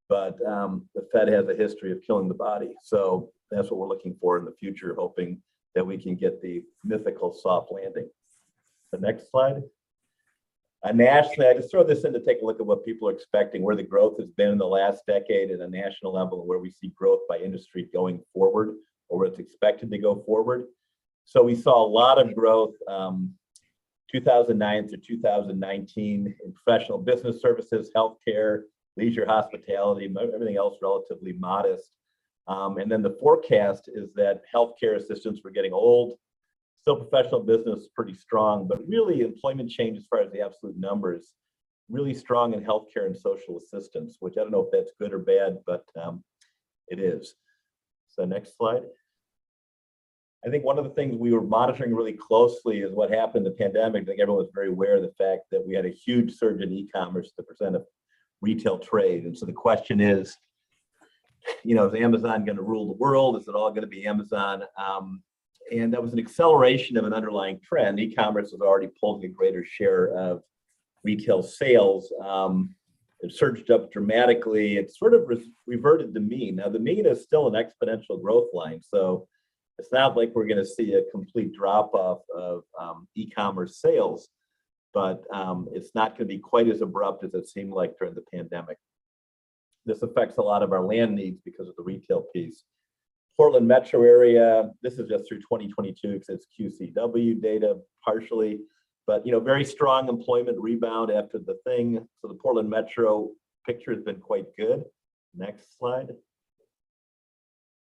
[SPEAKER 3] But the Fed has a history of killing the body. So that's what we're looking for in the future, hoping that we can get the mythical soft landing. The next slide. Nationally, I just throw this in to take a look at what people are expecting, where the growth has been in the last decade at a national level, and where we see growth by industry going forward, or where it's expected to go forward. So we saw a lot of growth 2009 through 2019 in professional business services, healthcare, leisure, hospitality, everything else relatively modest. And then the forecast is that healthcare assistants were getting old. Still professional business pretty strong, but really employment change as far as the absolute numbers, really strong in healthcare and social assistance, which I don't know if that's good or bad, but it is. So next slide. I think one of the things we were monitoring really closely is what happened in the pandemic. I think everyone was very aware of the fact that we had a huge surge in e-commerce, the percent of retail trade. And so the question is, you know, is Amazon going to rule the world? Is it all going to be Amazon? And that was an acceleration of an underlying trend. E-commerce was already pulling a greater share of retail sales. It surged up dramatically. It sort of reverted to mean. Now, the mean is still an exponential growth line. So it's not like we're going to see a complete drop off of e-commerce sales, but it's not going to be quite as abrupt as it seemed like during the pandemic. This affects a lot of our land needs because of the retail piece. Portland metro area, this is just through 2022 because it's QCW data partially, but you know, very strong employment rebound after the thing. So the Portland metro picture has been quite good. Next slide.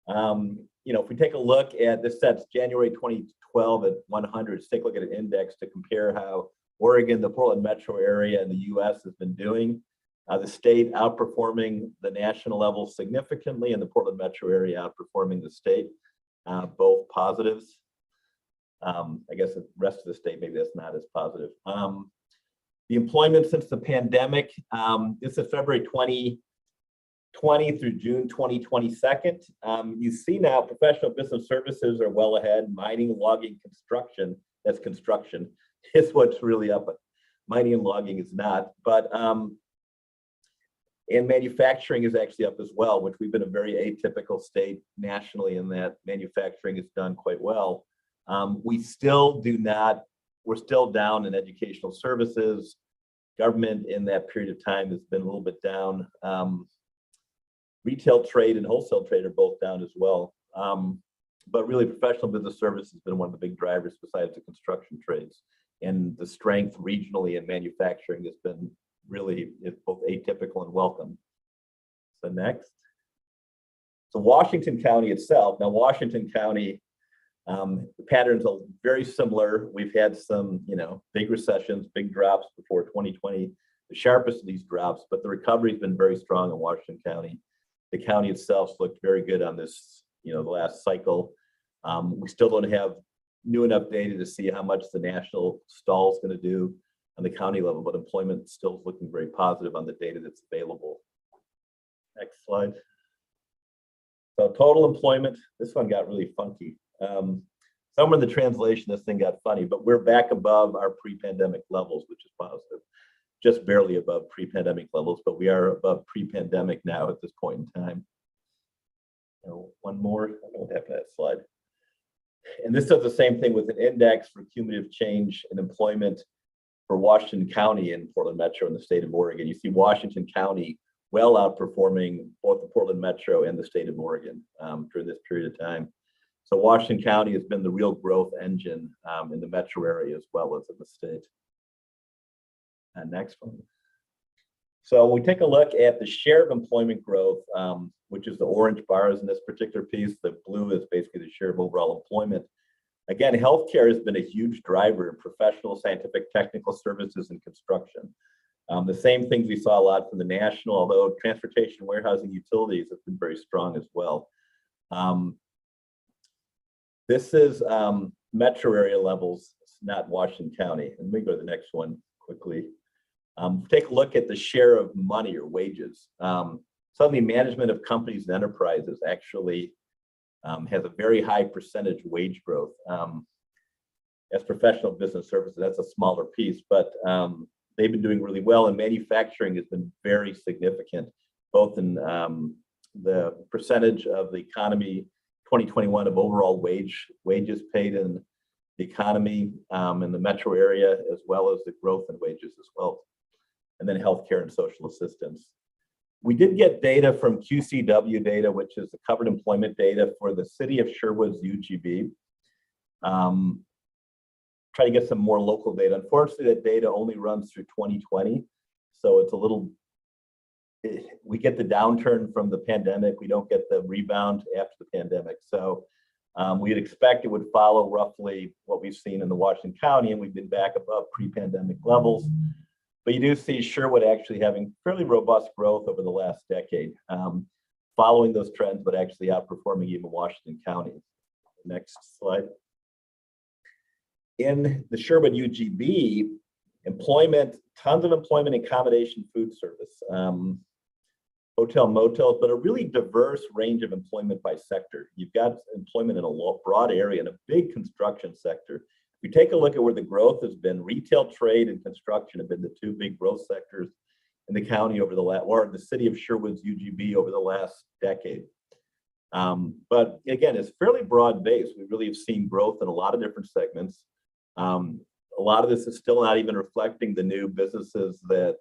[SPEAKER 3] You know, if we take a look at this, sets January 2012 at 100. Let's take a look at an index to compare how Oregon, the Portland metro area, and the U.S. has been doing. The state outperforming the national level significantly, and the Portland metro area outperforming the state, both positives. I guess the rest of the state, maybe that's not as positive. The employment since the pandemic, this is February 2020 through June 2022. You see now professional business services are well ahead. Mining, logging, construction, that's construction, is what's really up. Mining and logging is not, but and manufacturing is actually up as well, which we've been a very atypical state nationally in that manufacturing has done quite well. We still do not, we're still down in educational services. Government in that period of time has been a little bit down. Retail trade and wholesale trade are both down as well. But really professional business service has been one of the big drivers besides the construction trades. And the strength regionally in manufacturing has been really, it's both atypical and welcome. So next. So Washington County itself, now Washington County, the patterns are very similar. We've had some, you know, big recessions, big drops before 2020, the sharpest of these drops, but the recovery has been very strong in Washington County. The county itself looked very good on this, you know, the last cycle. We still don't have new enough data to see how much the national stall is going to do on the county level, but employment still is looking very positive on the data that's available. Next slide. So total employment, this one got really funky. Somewhere in the translation, this thing got funny, but we're back above our pre-pandemic levels, which is positive. Just barely above pre-pandemic levels, but we are above pre-pandemic now at this point in time. One more, I don't know what happened to that slide. And this does the same thing with an index for cumulative change in employment for Washington County and Portland Metro in the state of Oregon. You see Washington County well outperforming both the Portland Metro and the state of Oregon during this period of time. So Washington County has been the real growth engine in the metro area as well as in the state. And next one. So we take a look at the share of employment growth, which is the orange bars in this particular piece. The blue is basically the share of overall employment. Again, healthcare has been a huge driver in professional, scientific, technical services and construction. The same things we saw a lot from the national, although transportation, warehousing, utilities have been very strong as well. This is metro area levels, not Washington County. And we go to the next one quickly. Take a look at the share of money or wages. Suddenly management of companies and enterprises actually has a very high percentage wage growth. As professional business services, that's a smaller piece, but they've been doing really well, and manufacturing has been very significant, both in the percentage of the economy 2021 of overall wages paid in the economy in the metro area, as well as the growth in wages as well. And then healthcare and social assistance. We did get data from QCW data, which is the covered employment data for the city of Sherwood's UGB. Try to get some more local data. Unfortunately, that data only runs through 2020. So it's a little, we get the downturn from the pandemic. We don't get the rebound after the pandemic. So we'd expect it would follow roughly what we've seen in the Washington County, and we've been back above pre-pandemic levels. But you do see Sherwood actually having fairly robust growth over the last decade, following those trends, but actually outperforming even Washington County. Next slide. In the Sherwood UGB, employment, tons of employment, accommodation, food service, hotel, motels, but a really diverse range of employment by sector. You've got employment in a broad area and a big construction sector. If you take a look at where the growth has been, retail, trade, and construction have been the two big growth sectors in the county over the last, or the city of Sherwood's UGB over the last decade. But again, it's fairly broad based. We really have seen growth in a lot of different segments. A lot of this is still not even reflecting the new businesses that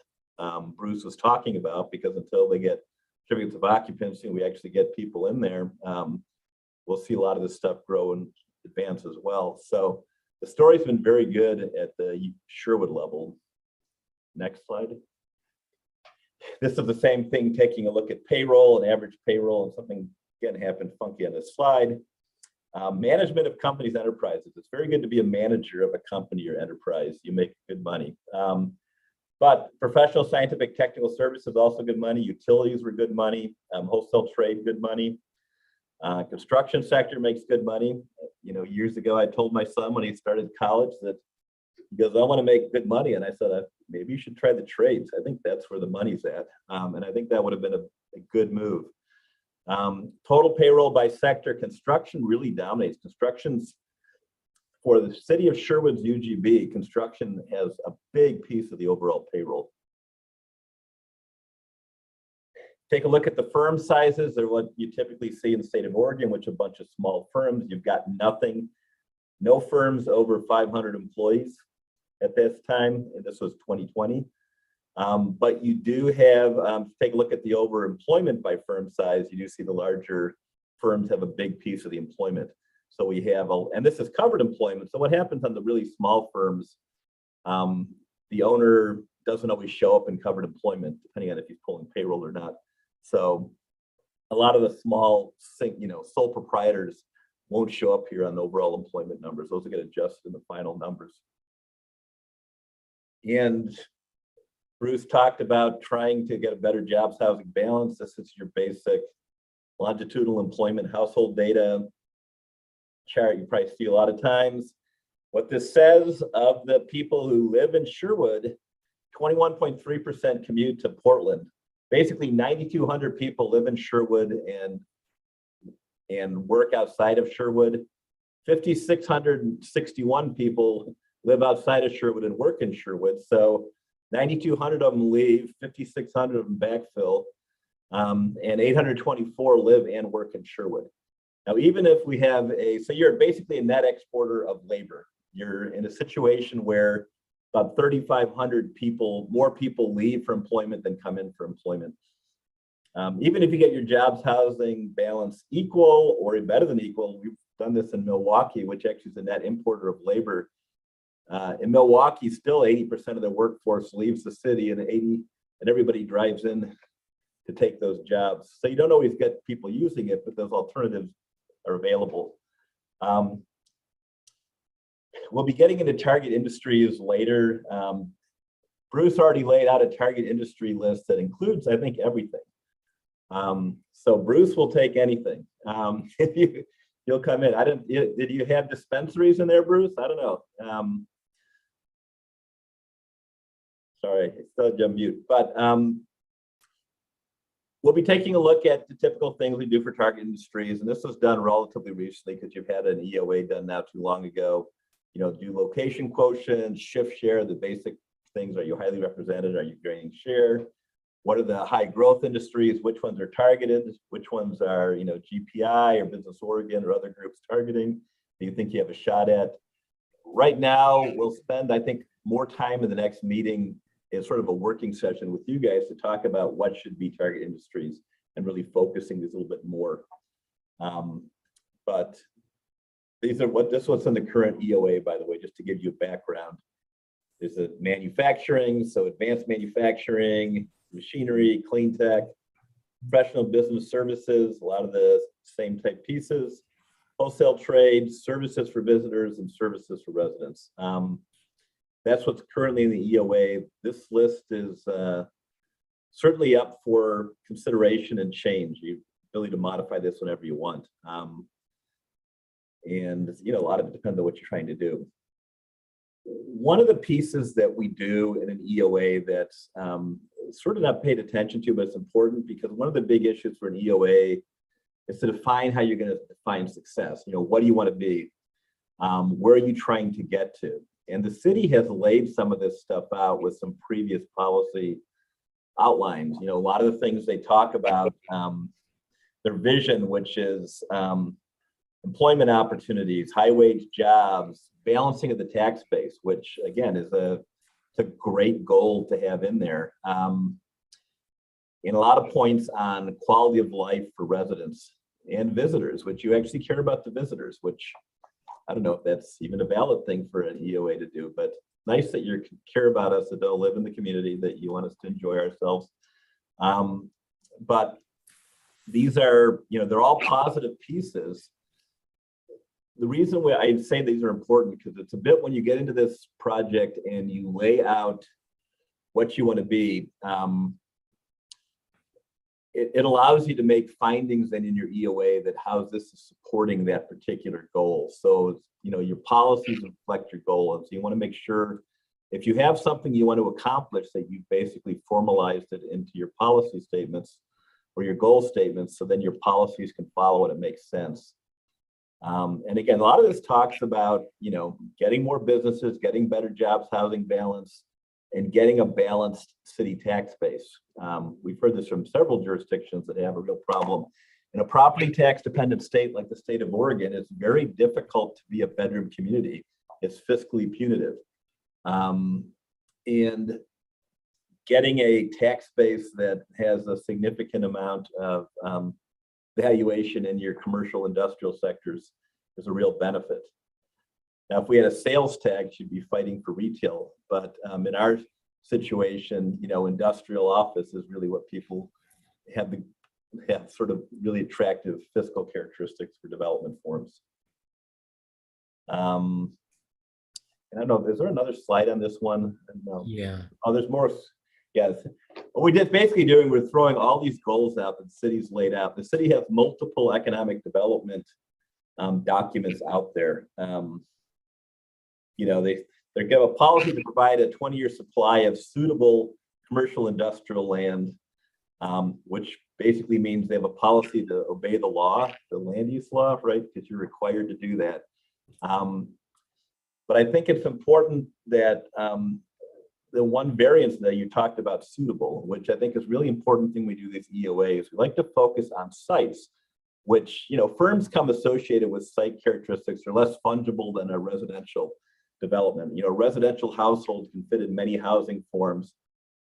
[SPEAKER 3] Bruce was talking about, because until they get certificates of occupancy and we actually get people in there, we'll see a lot of this stuff grow and advance as well. So the story's been very good at the Sherwood level. Next slide. This is the same thing, taking a look at payroll and average payroll, and something again happened funky on this slide. Management of companies, enterprises. It's very good to be a manager of a company or enterprise. You make good money. But professional, scientific, technical services also good money. Utilities were good money. Wholesale trade, good money. Construction sector makes good money. You know, years ago, I told my son when he started college that he goes, I want to make good money. And I said, maybe you should try the trades. I think that's where the money's at. And I think that would have been a good move. Total payroll by sector, construction really dominates. Construction's, for the city of Sherwood's UGB, construction has a big piece of the overall payroll. Take a look at the firm sizes. They're what you typically see in the state of Oregon, which are a bunch of small firms. You've got no firms over 500 employees at this time, and this was 2020. But you do have, take a look at the overemployment by firm size. You do see the larger firms have a big piece of the employment. So we have, and this is covered employment. So what happens on the really small firms, the owner doesn't always show up in covered employment, depending on if he's pulling payroll or not. So a lot of the small, sole proprietors won't show up here on the overall employment numbers. Those will get adjusted in the final numbers. And Bruce talked about trying to get a better jobs housing balance. This is your basic longitudinal employment household data chart you probably see a lot of times. What this says, of the people who live in Sherwood, 21.3% commute to Portland. Basically 9,200 people live in Sherwood and work outside of Sherwood. 5,661 people live outside of Sherwood and work in Sherwood. So 9,200 of them leave, 5,600 of them backfill, and 824 live and work in Sherwood. Now, even if we have so you're basically a net exporter of labor. You're in a situation where about 3,500 people, more people leave for employment than come in for employment. Even if you get your jobs housing balance equal or better than equal, we've done this in Milwaukee, which actually is a net importer of labor. In Milwaukee, still 80% of the workforce leaves the city, and and everybody drives in to take those jobs. So you don't always get people using it, but those alternatives are available. We'll be getting into target industries later. Bruce already laid out a target industry list that includes, I think, everything. So Bruce will take anything. You'll come in. Did you have dispensaries in there, Bruce? I don't know. Sorry, I still had you on mute. But we'll be taking a look at the typical things we do for target industries. And this was done relatively recently because you've had an EOA done not too long ago. You know, do location quotient, shift share, the basic things. Are you highly represented? Are you gaining share? What are the high growth industries? Which ones are targeted? Which ones are, you know, GPI or Business Oregon or other groups targeting? Do you think you have a shot at? Right now, we'll spend, I think, more time in the next meeting as sort of a working session with you guys to talk about what should be target industries and really focusing this a little bit more. But these are this was in the current EOA, by the way, just to give you a background. There's a manufacturing, so advanced manufacturing, machinery, clean tech, professional business services, a lot of the same type pieces, wholesale trade, services for visitors, and services for residents. That's what's currently in the EOA. This list is certainly up for consideration and change. You ability to modify this whenever you want. And you know, a lot of it depends on what you're trying to do. One of the pieces that we do in an EOA that's sort of not paid attention to, but it's important because one of the big issues for an EOA is to define how you're going to define success. You know, what do you want to be? Where are you trying to get to? And the city has laid some of this stuff out with some previous policy outlines. You know, a lot of the things they talk about, their vision, which is employment opportunities, high wage jobs, balancing of the tax base, which again is a great goal to have in there. And a lot of points on quality of life for residents and visitors, which you actually care about the visitors, which I don't know if that's even a valid thing for an EOA to do, but nice that you care about us, that don't live in the community, that you want us to enjoy ourselves. But these are, you know, they're all positive pieces. The reason why I say these are important because it's a bit when you get into this project and you lay out what you want to be, it allows you to make findings then in your EOA that how this is supporting that particular goal. So, you know, your policies reflect your goal. And so you want to make sure if you have something you want to accomplish that you've basically formalized it into your policy statements or your goal statements, so then your policies can follow it and make sense. And again, a lot of this talks about, you know, getting more businesses, getting better jobs, housing balance, and getting a balanced city tax base. We've heard this from several jurisdictions that have a real problem. In a property tax dependent state like the state of Oregon, it's very difficult to be a bedroom community. It's fiscally punitive. And getting a tax base that has a significant amount of valuation in your commercial industrial sectors is a real benefit. Now, if we had a sales tax, you'd be fighting for retail, but in our situation, you know, industrial office is really what people have sort of really attractive fiscal characteristics for development forms. And I don't know, is there another slide on this one? No.
[SPEAKER 2] Yeah.
[SPEAKER 3] Oh, there's more. Yes. What we did basically doing, we're throwing all these goals out that the city's laid out. The city has multiple economic development documents out there. You know, they give a policy to provide a 20-year supply of suitable commercial industrial land, which basically means they have a policy to obey the law, the land use law, right? Because you're required to do that. But I think it's important that the one variance that you talked about, suitable, which I think is really important thing we do these EOAs. We like to focus on sites, which, you know, firms come associated with site characteristics are less fungible than a residential development. You know, residential households can fit in many housing forms.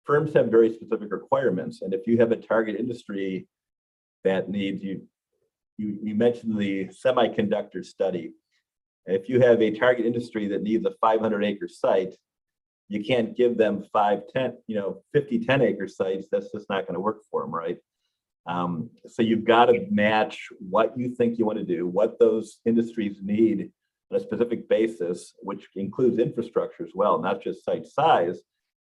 [SPEAKER 3] Firms have very specific requirements. And if you have a target industry that needs, you mentioned the semiconductor study. If you have a target industry that needs a 500-acre site, you can't give them 5, 10, 50, 10-acre sites. That's just not going to work for them, right? So you've got to match what you think you want to do, what those industries need on a specific basis, which includes infrastructure as well, not just site size,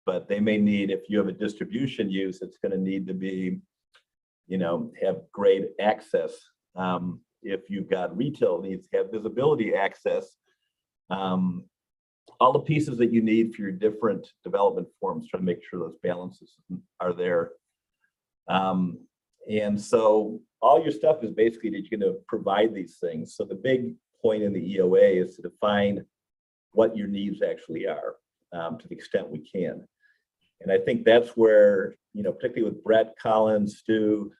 [SPEAKER 3] but they may need, if you have a distribution use, it's going to need to be, have great access. If you've got retail needs, have visibility access. All the pieces that you need for your different development forms, trying to make sure those balances are there. And so all your stuff is basically that you're going to provide these things. So the big point in the EOA is to define what your needs actually are, to the extent we can. And I think that's where, particularly with Brett, Colin, Stu,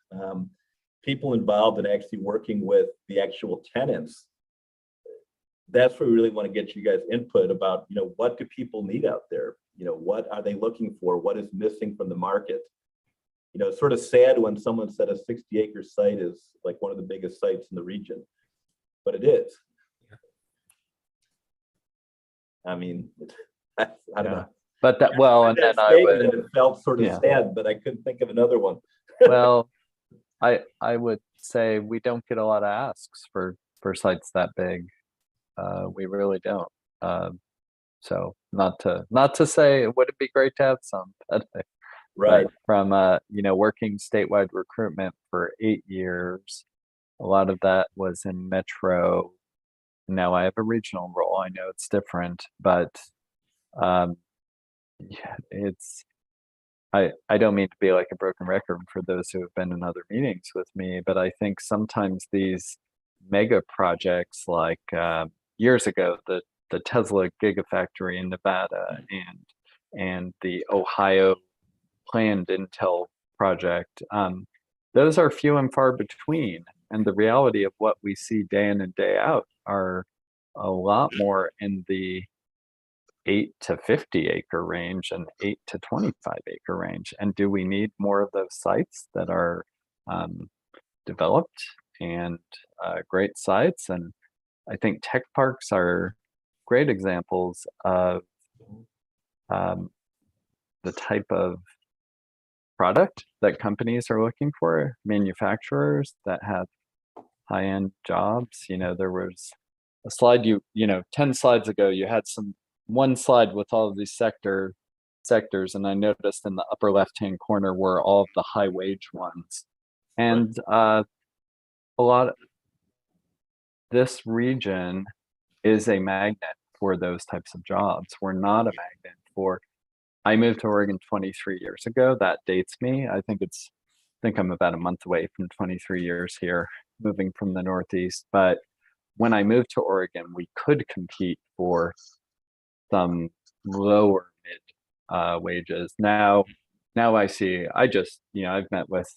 [SPEAKER 3] people involved in actually working with the actual tenants, that's where we really want to get you guys input about, what do people need out there? What are they looking for? What is missing from the market? It's sort of sad when someone said a 60-acre site is like one of the biggest sites in the region, but it is. I mean, I don't know.
[SPEAKER 10] But that, well, and then I would,
[SPEAKER 3] it felt sort of sad, but I couldn't think of another one.
[SPEAKER 10] Well, I would say we don't get a lot of asks for sites that big. We really don't. So not to say would it be great to have some, but
[SPEAKER 3] right.
[SPEAKER 10] But from working statewide recruitment for 8 years, a lot of that was in metro. Now I have a regional role. I know it's different, but it's I don't mean to be like a broken record for those who have been in other meetings with me, but I think sometimes these mega projects, like years ago, the Tesla Gigafactory in Nevada and the Ohio planned Intel project, those are few and far between. And the reality of what we see day in and day out are a lot more in the 8 to 50 acre range and 8 to 25 acre range. And do we need more of those sites that are developed and great sites? And I think tech parks are great examples of the type of product that companies are looking for, manufacturers that have high-end jobs. There was a slide 10 slides ago, you had one slide with all of these sectors, and I noticed in the upper left-hand corner were all of the high wage ones. And a lot of this region is a magnet for those types of jobs. We're not a magnet for, I moved to Oregon 23 years ago. That dates me. I think I'm about a month away from 23 years here, moving from the Northeast. But when I moved to Oregon, we could compete for some lower mid wages. Now I see, I've met with,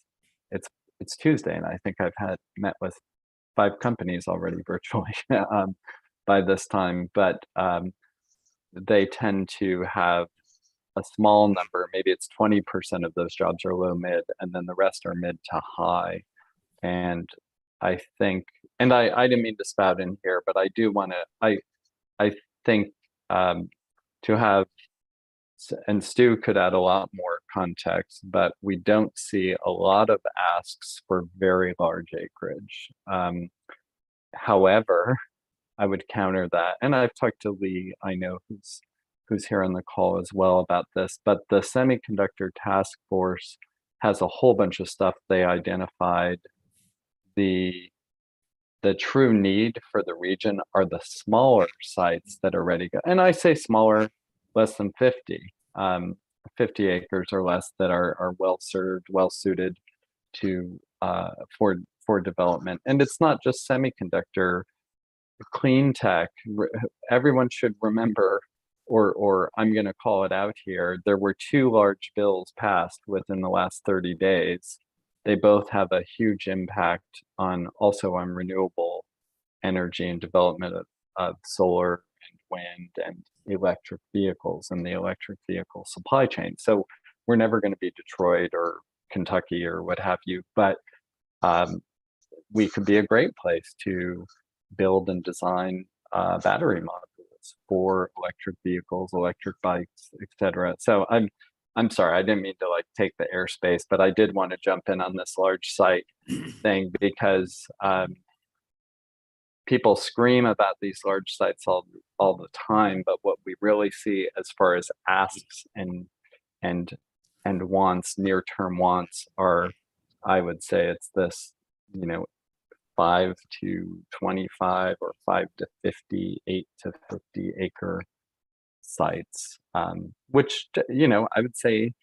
[SPEAKER 10] it's Tuesday, and I think I've met with 5 companies already virtually by this time, but they tend to have a small number, maybe it's 20% of those jobs are low mid, and then the rest are mid to high. And I think, and I didn't mean to spout in here, but I do want to, I think to have, and Stu could add a lot more context, but we don't see a lot of asks for very large acreage. However, I would counter that, and I've talked to Lee, I know, who's here on the call as well about this, but the semiconductor task force has a whole bunch of stuff they identified. The true need for the region are the smaller sites that are ready to go. And I say smaller, less than 50 acres or less, that are well served, well suited to for development. And it's not just semiconductor, clean tech. Everyone should remember, or I'm going to call it out here, there were 2 large bills passed within the last 30 days. They both have a huge impact also on renewable energy and development of solar and wind and electric vehicles and the electric vehicle supply chain. So we're never going to be Detroit or Kentucky or what have you, but we could be a great place to build and design battery modules sites for electric vehicles, electric bikes, etc. So I'm sorry, I didn't mean to like take the airspace, but I did want to jump in on this large site thing because people scream about these large sites all the time, but what we really see as far as asks and wants, near-term wants, are, I would say it's this, 5 to 25 or 5 to 50, 8 to 50 acre sites, which, I would say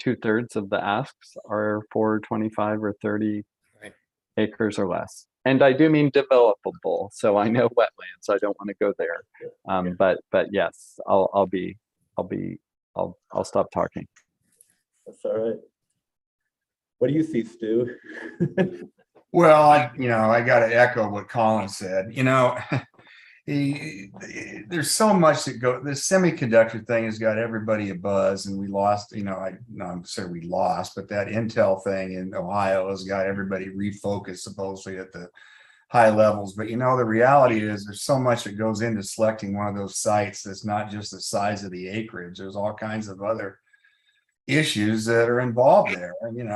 [SPEAKER 10] 2/3 of the asks are for 25 or 30 acres or less. And I do mean developable. So I know wetlands, so I don't want to go there. But yes, I'll stop talking.
[SPEAKER 3] That's all right. What do you see, Stu?
[SPEAKER 11] Well, I got to echo what Colin said. There's so much that this semiconductor thing has got everybody a buzz, and we lost, I'm sorry we lost, but that Intel thing in Ohio has got everybody refocused supposedly at the high levels. But the reality is there's so much that goes into selecting one of those sites that's not just the size of the acreage. There's all kinds of other issues that are involved there.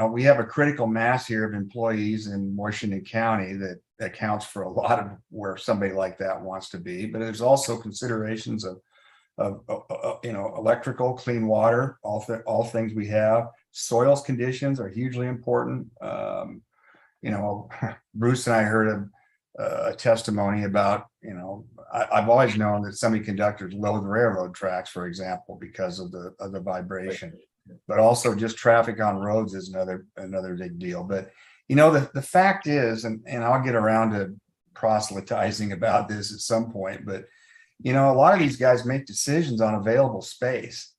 [SPEAKER 11] We have a critical mass here of employees in Washington County that accounts for a lot of where somebody like that wants to be. But there's also considerations of electrical, clean water, all things we have. Soils conditions are hugely important. Bruce and I heard a testimony about, I've always known that semiconductors load railroad tracks, for example, because of the vibration. But also just traffic on roads is another big deal. But the fact is, and I'll get around to proselytizing about this at some point, but a lot of these guys make decisions on available space.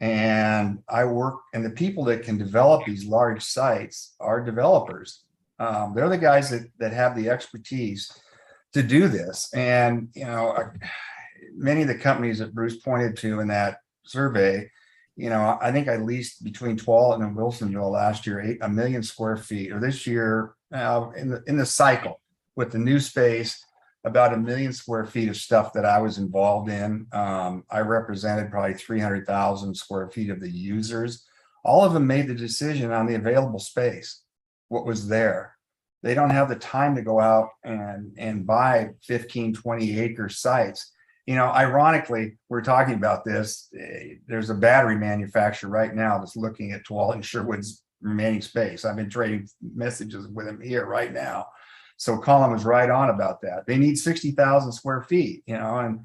[SPEAKER 11] And the people that can develop these large sites are developers. They're the guys that have the expertise to do this. And many of the companies that Bruce pointed to in that survey, I think I leased between Tualatin and Wilsonville last year, 1 million square feet, or this year in the cycle with the new space, about 1 million square feet of stuff that I was involved in. I represented probably 300,000 square feet of the users. All of them made the decision on the available space, what was there. They don't have the time to go out and buy 15, 20 acre sites. Ironically, we're talking about this. There's a battery manufacturer right now that's looking at Tualatin Sherwood's remaining space. I've been trading messages with him here right now. So Colin was right on about that. They need 60,000 square feet, and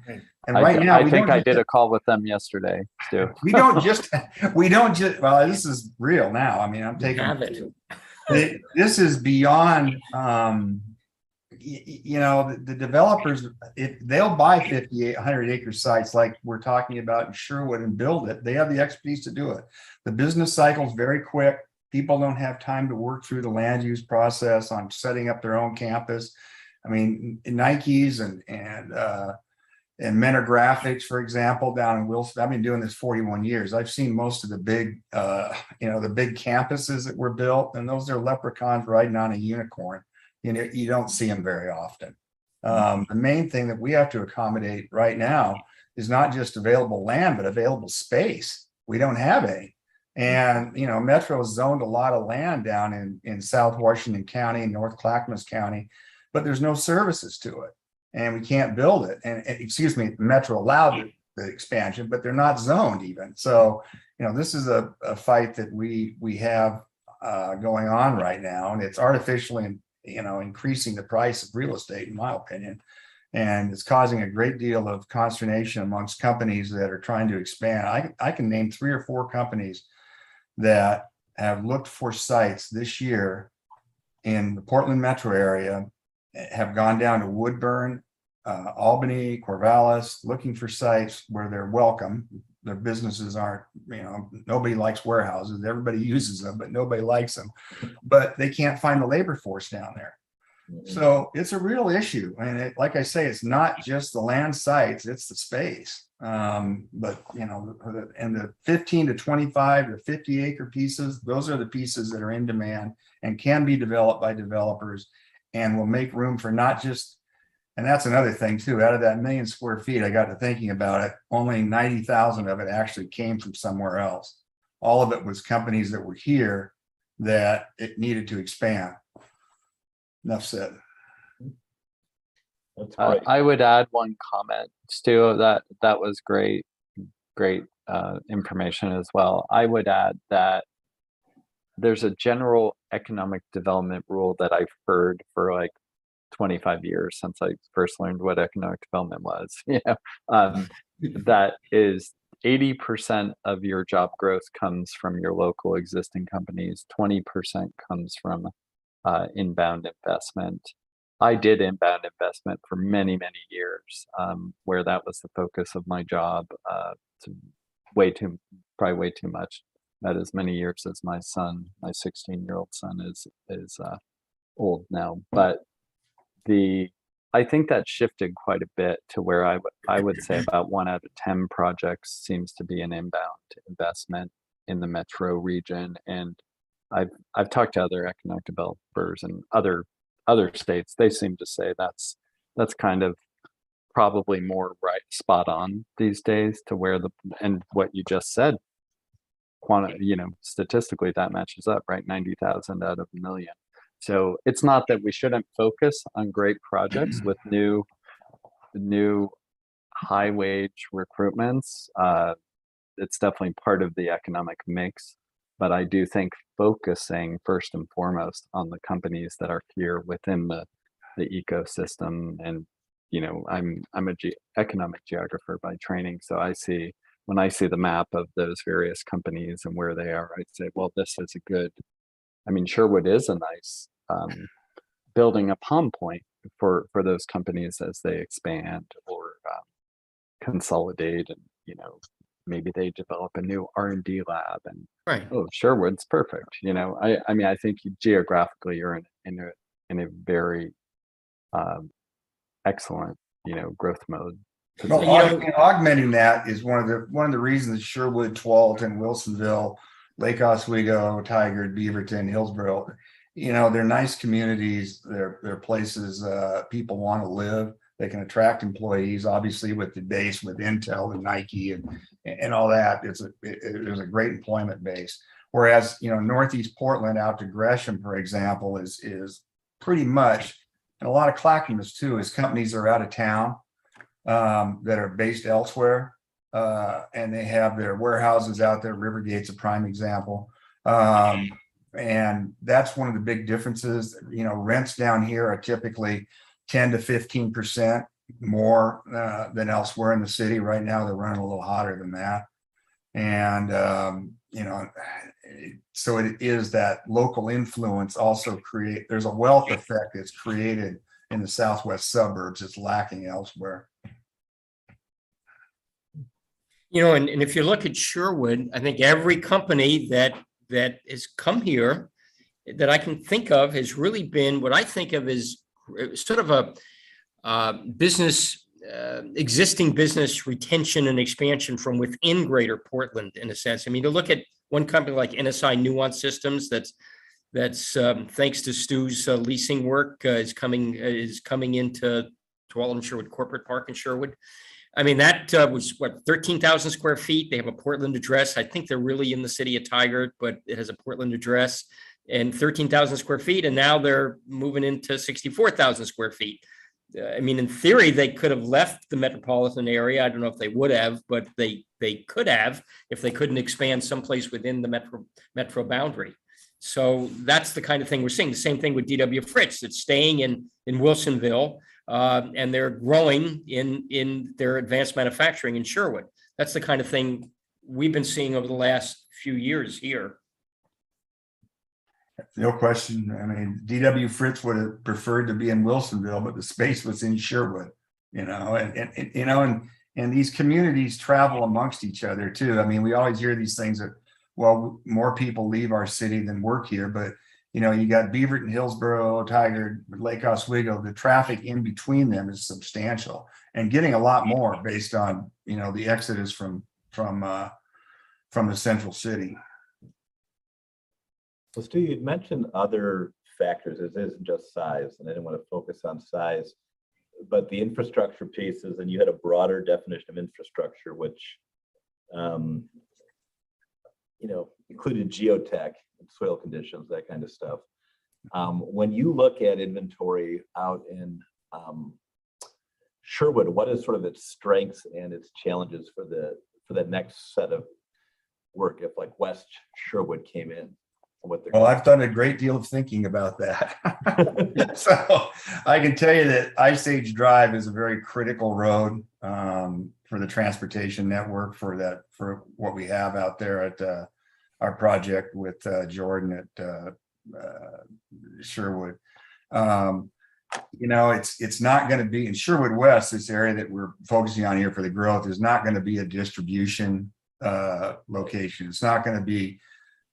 [SPEAKER 11] right now
[SPEAKER 10] I think I did a call with them yesterday, Stu.
[SPEAKER 11] we don't just, well, this is real now. I mean, I'm taking this is beyond, the developers, if they'll buy 58, 100 acre sites like we're talking about in Sherwood and build it, they have the expertise to do it. The business cycle is very quick. People don't have time to work through the land use process on setting up their own campus. I mean, Nike's and Mentor Graphics, for example, down in Wilson. I've been doing this 41 years. I've seen most of the big, the big campuses that were built, and those are leprechauns riding on a unicorn. You don't see them very often. The main thing that we have to accommodate right now is not just available land, but available space. We don't have any. And, Metro zoned a lot of land down in South Washington County and North Clackamas County, but there's no services to it. And we can't build it. And excuse me, Metro allowed the expansion, but they're not zoned even. So, this is a fight that we have going on right now, and it's artificially, increasing the price of real estate, in my opinion. And it's causing a great deal of consternation amongst companies that are trying to expand. I can name 3 or 4 companies that have looked for sites this year in the Portland metro area, have gone down to Woodburn, Albany, Corvallis, looking for sites where they're welcome. Their businesses aren't, nobody likes warehouses. Everybody uses them, but nobody likes them. But they can't find the labor force down there. So it's a real issue. And like I say, it's not just the land sites, it's the space. But and the 15 to 25 to 50 acre pieces, those are the pieces that are in demand and can be developed by developers and will make room for not just And that's another thing too. Out of that 1 million square feet, I got to thinking about it. Only 90,000 of it actually came from somewhere else. All of it was companies that were here that it needed to expand. Enough said.
[SPEAKER 3] That's great.
[SPEAKER 10] I would add one comment, Stu, that was great information as well. I would add that there's a general economic development rule that I've heard for like 25 years since I first learned what economic development was. That is 80% of your job growth comes from your local existing companies, 20% comes from inbound investment. I did inbound investment for many, many years, where that was the focus of my job. Probably way too much. Not as many years as my son, my 16-year-old son is old now. But I think that shifted quite a bit to where I would say about 1 out of 10 projects seems to be an inbound investment in the metro region. And I've talked to other economic developers in other states. They seem to say that's kind of probably more right, spot on these days, to where and what you just said, statistically that matches up, right? 90,000 out of 1 million. So it's not that we shouldn't focus on great projects with new high wage recruitments. It's definitely part of the economic mix, but I do think focusing first and foremost on the companies that are here within the ecosystem. And I'm a economic geographer by training, so when I see the map of those various companies and where they are, I'd say, well, this is a good. I mean, Sherwood is a nice building upon point for those companies as they expand or consolidate, and maybe they develop a new R&D lab, and
[SPEAKER 2] Right.
[SPEAKER 10] Oh, Sherwood's perfect. I think geographically you're in a very excellent growth mode.
[SPEAKER 11] Well, augmenting that is one of the reasons Sherwood, Tualatin, Wilsonville, Lake Oswego, Tigard, Beaverton, Hillsborough, they're nice communities. They're places people want to live. They can attract employees, obviously, with the base with Intel and Nike and all that. There's a great employment base. Whereas Northeast Portland out to Gresham, for example, is pretty much, and a lot of Clackamas too, is companies are out of town that are based elsewhere, and they have their warehouses out there. Rivergate's a prime example. And that's one of the big differences. Rents down here are typically 10 to 15% more than elsewhere in the city. Right now, they're running a little hotter than that. And, so it is that local influence also there's a wealth effect that's created in the southwest suburbs. It's lacking elsewhere.
[SPEAKER 2] And if you look at Sherwood, I think every company that has come here that I can think of has really been what I think of as sort of a existing business retention and expansion from within Greater Portland, in a sense. I mean, to look at one company like NSI Nuance Systems, that's thanks to Stu's leasing work, is coming into Tualatin Sherwood Corporate Park in Sherwood. I mean, that was 13,000 square feet. They have a Portland address. I think they're really in the city of Tigard, but it has a Portland address, and 13,000 square feet. And now they're moving into 64,000 square feet. I mean, in theory, they could have left the metropolitan area. I don't know if they would have, but they could have if they couldn't expand someplace within the metro boundary. So that's the kind of thing we're seeing. The same thing with DW Fritz. It's staying in Wilsonville, and they're growing in their advanced manufacturing in Sherwood. That's the kind of thing we've been seeing over the last few years here.
[SPEAKER 11] No question. I mean, DW Fritz would have preferred to be in Wilsonville, but the space was in Sherwood, and these communities travel amongst each other too. I mean, we always hear these things that, well, more people leave our city than work here, but you got Beaverton, Hillsborough, Tigard, Lake Oswego. The traffic in between them is substantial and getting a lot more based on, the exodus from the central city.
[SPEAKER 3] So Stu, you'd mentioned other factors. It isn't just size, and I didn't want to focus on size. but the infrastructure pieces, and you had a broader definition of infrastructure, which, included geotech, soil conditions, that kind of stuff. When you look at inventory out in Sherwood, what is sort of its strengths and its challenges for the next set of work if like West Sherwood came in?
[SPEAKER 11] Well, I've done a great deal of thinking about that. So I can tell you that Ice Age Drive is a very critical road for the transportation network for what we have out there at our project with Jordan at Sherwood. It's not going to be in Sherwood West, this area that we're focusing on here for the growth is not going to be a distribution location. It's not going to be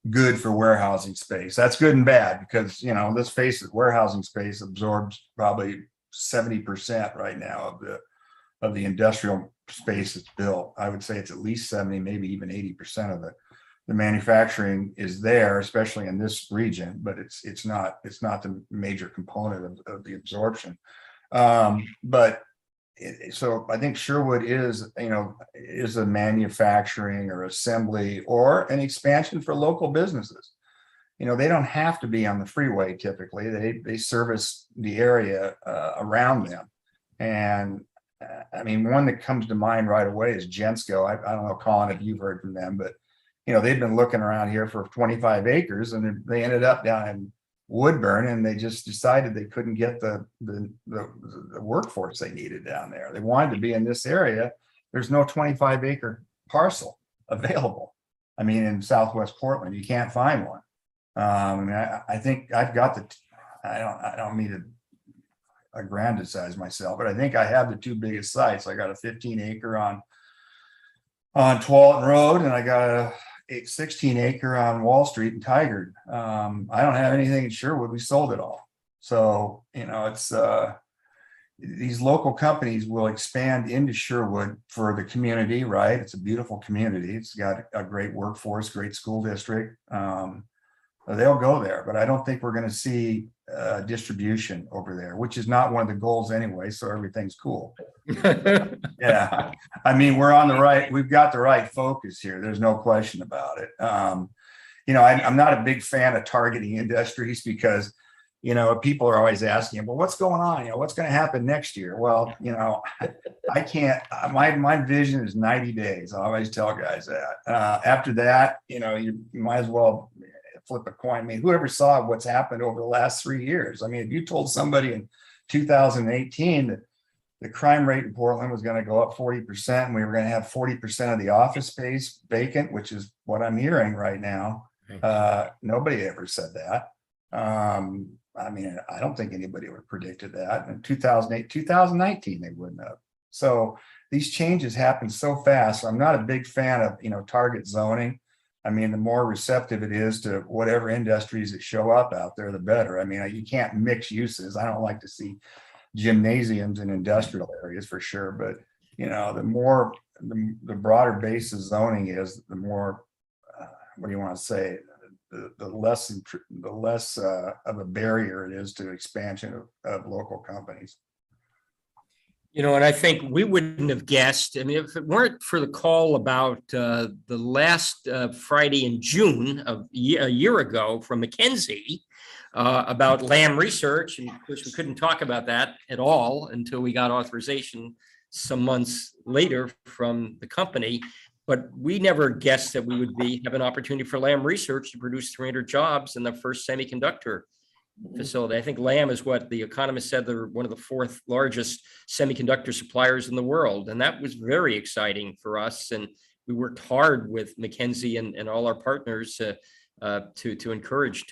[SPEAKER 11] good for warehousing space. That's good and bad because, let's face it, warehousing space absorbs probably 70% right now of the industrial space that's built. I would say it's at least 70, maybe even 80% of the manufacturing is there, especially in this region, but it's not the major component of the absorption. So I think Sherwood is a manufacturing or assembly or an expansion for local businesses. They don't have to be on the freeway typically. They service the area around them. And one that comes to mind right away is Gensco. I don't know, Colin, if you've heard from them, but they've been looking around here for 25 acres and they ended up down in Woodburn, and they just decided they couldn't get the workforce they needed down there. They wanted to be in this area. There's no 25-acre parcel available. In Southwest Portland, you can't find one. I think I've got I don't mean to aggrandize myself, but I think I have the two biggest sites. I got a 15-acre on Tualatin Road, and I got a 16-acre on Wall Street in Tigard. I don't have anything in Sherwood. We sold it all. So, it's these local companies will expand into Sherwood for the community, right? It's a beautiful community. It's got a great workforce, great school district. They'll go there, but I don't think we're going to see distribution over there, which is not one of the goals anyway. So everything's cool. Yeah. We've got the right focus here. There's no question about it. I'm not a big fan of targeting industries because, people are always asking, well, what's going on? What's going to happen next year? Well, I can't, my vision is 90 days. I always tell guys that. After that, you might as well flip a coin. Whoever saw what's happened over the last 3 years? If you told somebody in 2018 that the crime rate in Portland was going to go up 40% and we were going to have 40% of the office space vacant, which is what I'm hearing right now. Nobody ever said that. I don't think anybody would have predicted that. In 2008, 2019, they wouldn't have. So these changes happen so fast. So I'm not a big fan of, target zoning. The more receptive it is to whatever industries that show up out there, the better. You can't mix uses. I don't like to see gymnasiums in industrial areas for sure. But, the broader base of zoning is, the more, what do you want to say? The less of a barrier it is to expansion of local companies.
[SPEAKER 2] And I think we wouldn't have guessed. If it weren't for the call about the last Friday in June of a year ago from McKinsey about Lamb research, and of course we couldn't talk about that at all until we got authorization some months later from the company. But we never guessed that we would have an opportunity for Lamb research to produce 300 jobs in the first semiconductor facility. I think Lamb is what the economist said, they're one of the fourth largest semiconductor suppliers in the world. And that was very exciting for us. And we worked hard with McKinsey and all our partners to encourage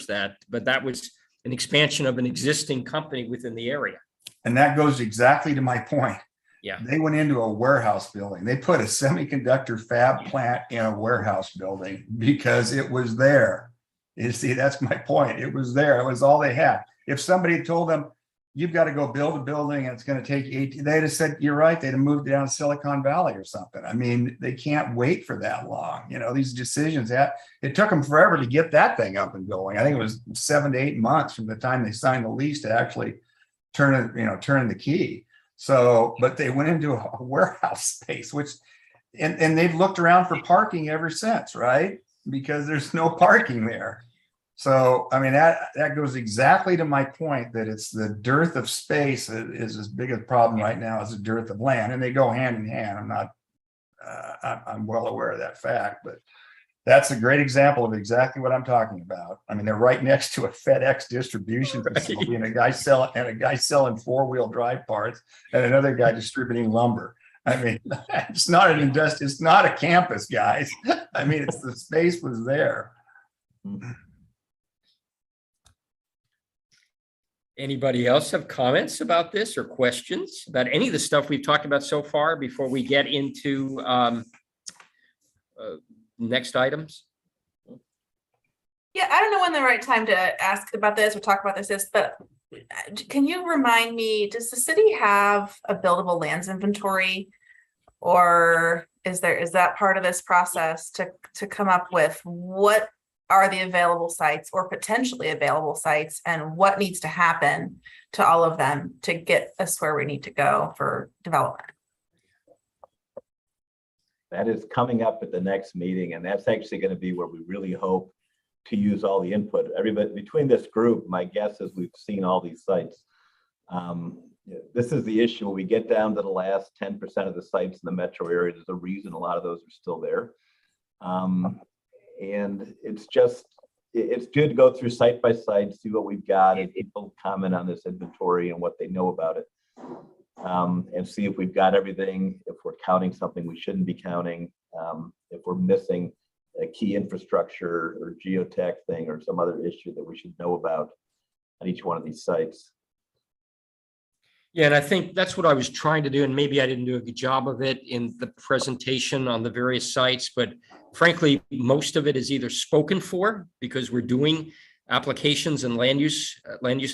[SPEAKER 2] that. But that was an expansion of an existing company within the area.
[SPEAKER 11] And that goes exactly to my point.
[SPEAKER 2] Yeah.
[SPEAKER 11] They went into a warehouse building. They put a semiconductor fab plant in a warehouse building because it was there. You see, that's my point. It was there. It was all they had. If somebody told them, you've got to go build a building and it's going to take 18, they'd have said, you're right. They'd have moved down to Silicon Valley or something. They can't wait for that long. These decisions, it took them forever to get that thing up and going. I think it was 7 to 8 months from the time they signed the lease to actually turning the key. So, but they went into a warehouse space, which, and they've looked around for parking ever since, right? Because there's no parking there. So, I mean, that goes exactly to my point that it's the dearth of space is as big a problem right now as the dearth of land, and they go hand in hand. I'm well aware of that fact, but that's a great example of exactly what I'm talking about. I mean, they're right next to a FedEx distribution facility, and a guy selling four-wheel drive parts, and another guy distributing lumber. I mean, it's not an it's not a campus, guys. I mean, it's the space was there.
[SPEAKER 2] Anybody else have comments about this or questions about any of the stuff we've talked about so far before we get into next items?
[SPEAKER 12] Yeah, I don't know when the right time to ask about this or talk about this is, but can you remind me, does the city have a buildable lands inventory? Or is that part of this process to come up with what are the available sites or potentially available sites and what needs to happen to all of them to get us where we need to go for development?
[SPEAKER 3] That is coming up at the next meeting, and that's actually going to be where we really hope to use all the input. Everybody between this group, my guess is we've seen all these sites. This is the issue. When we get down to the last 10% of the sites in the metro area, there's a reason a lot of those are still there. And it's good to go through site by site, see what we've got, and people comment on this inventory and what they know about it. And see if we've got everything, if we're counting something we shouldn't be counting, if we're missing a key infrastructure or geotech thing or some other issue that we should know about on each one of these sites.
[SPEAKER 2] Yeah, and I think that's what I was trying to do, and maybe I didn't do a good job of it in the presentation on the various sites, but frankly, most of it is either spoken for because we're doing applications and land use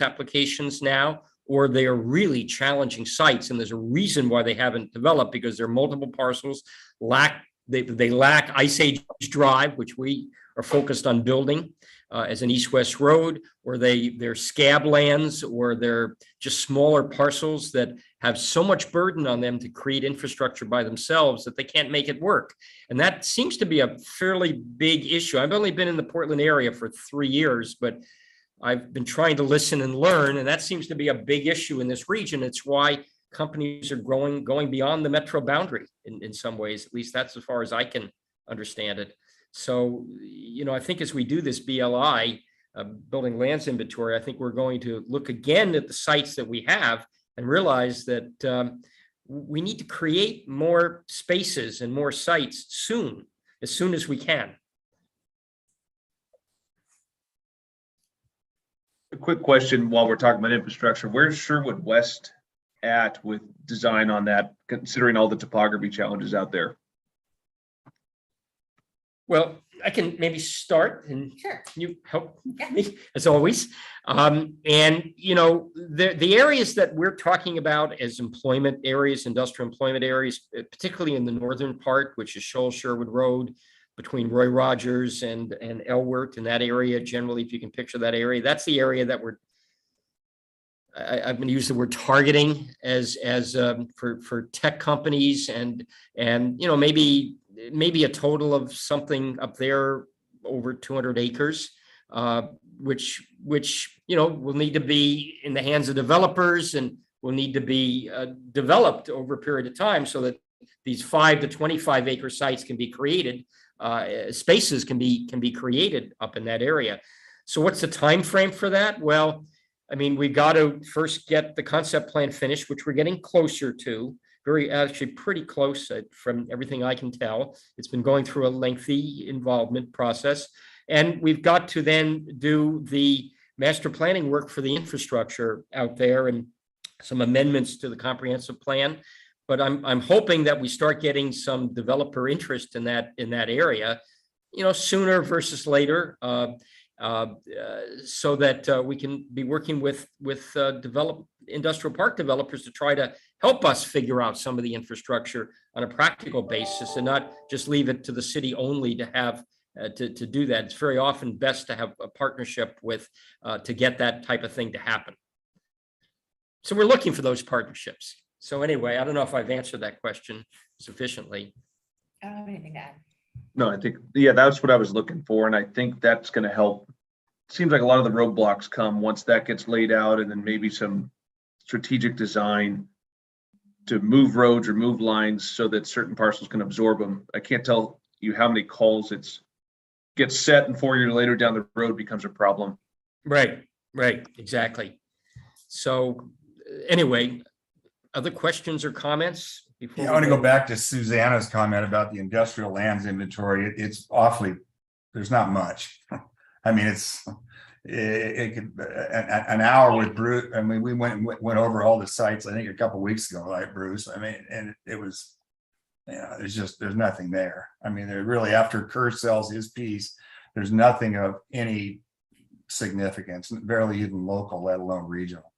[SPEAKER 2] applications now, or they are really challenging sites, and there's a reason why they haven't developed because they're multiple parcels, they lack Ice Age Drive, which we are focused on building as an east-west road, or they're scab lands, or they're just smaller parcels that have so much burden on them to create infrastructure by themselves that they can't make it work. And that seems to be a fairly big issue. I've only been in the Portland area for 3 years, but I've been trying to listen and learn, and that seems to be a big issue in this region. It's why companies are going beyond the metro boundary in some ways. At least that's as far as I can understand it. So, I think as we do this BLI, building lands inventory, I think we're going to look again at the sites that we have and realize that we need to create more spaces and more sites soon as we can.
[SPEAKER 14] A quick question while we're talking about infrastructure. Where's Sherwood West at with design on that, considering all the topography challenges out there?
[SPEAKER 2] Well, I can maybe start and
[SPEAKER 1] Sure.
[SPEAKER 2] you help me as always. And, the areas that we're talking about as employment areas, industrial employment areas, particularly in the northern part, which is Shoal Sherwood Road, between Roy Rogers and Elwert, in that area, generally, if you can picture that area, that's the area that I've been using the word targeting as for tech companies and maybe a total of something up there over 200 acres, which will need to be in the hands of developers and will need to be developed over a period of time so that these 5 to 25 acre sites can be created. Spaces can be created up in that area. So what's the time frame for that? Well, I mean, we got to first get the concept plan finished, which we're getting closer to, actually pretty close from everything I can tell. It's been going through a lengthy involvement process. And we've got to then do the master planning work for the infrastructure out there and some amendments to the comprehensive plan. But I'm hoping that we start getting some developer interest in that area, sooner versus later, so that we can be working with industrial park developers to try to help us figure out some of the infrastructure on a practical basis and not just leave it to the city only to have to do that. It's very often best to have a partnership with to get that type of thing to happen. So we're looking for those partnerships. So anyway, I don't know if I've answered that question sufficiently.
[SPEAKER 1] I don't have anything to add.
[SPEAKER 14] No, I think, yeah, that's what I was looking for. And I think that's going to help. Seems like a lot of the roadblocks come once that gets laid out, and then maybe some strategic design to move roads or move lines so that certain parcels can absorb them. I can't tell you how many calls gets set and 4 years later down the road becomes a problem.
[SPEAKER 2] Right, exactly. So anyway, other questions or comments?
[SPEAKER 11] Yeah, I want to go back to Susanna's comment about the industrial lands inventory. It's awfully, there's not much. I mean, it could an hour with Bruce. I mean, we went over all the sites, I think a couple of weeks ago, right, Bruce? I mean, and it was, there's nothing there. I mean, they're really, after Kerr sells his piece, there's nothing of any significance, barely even local, let alone regional.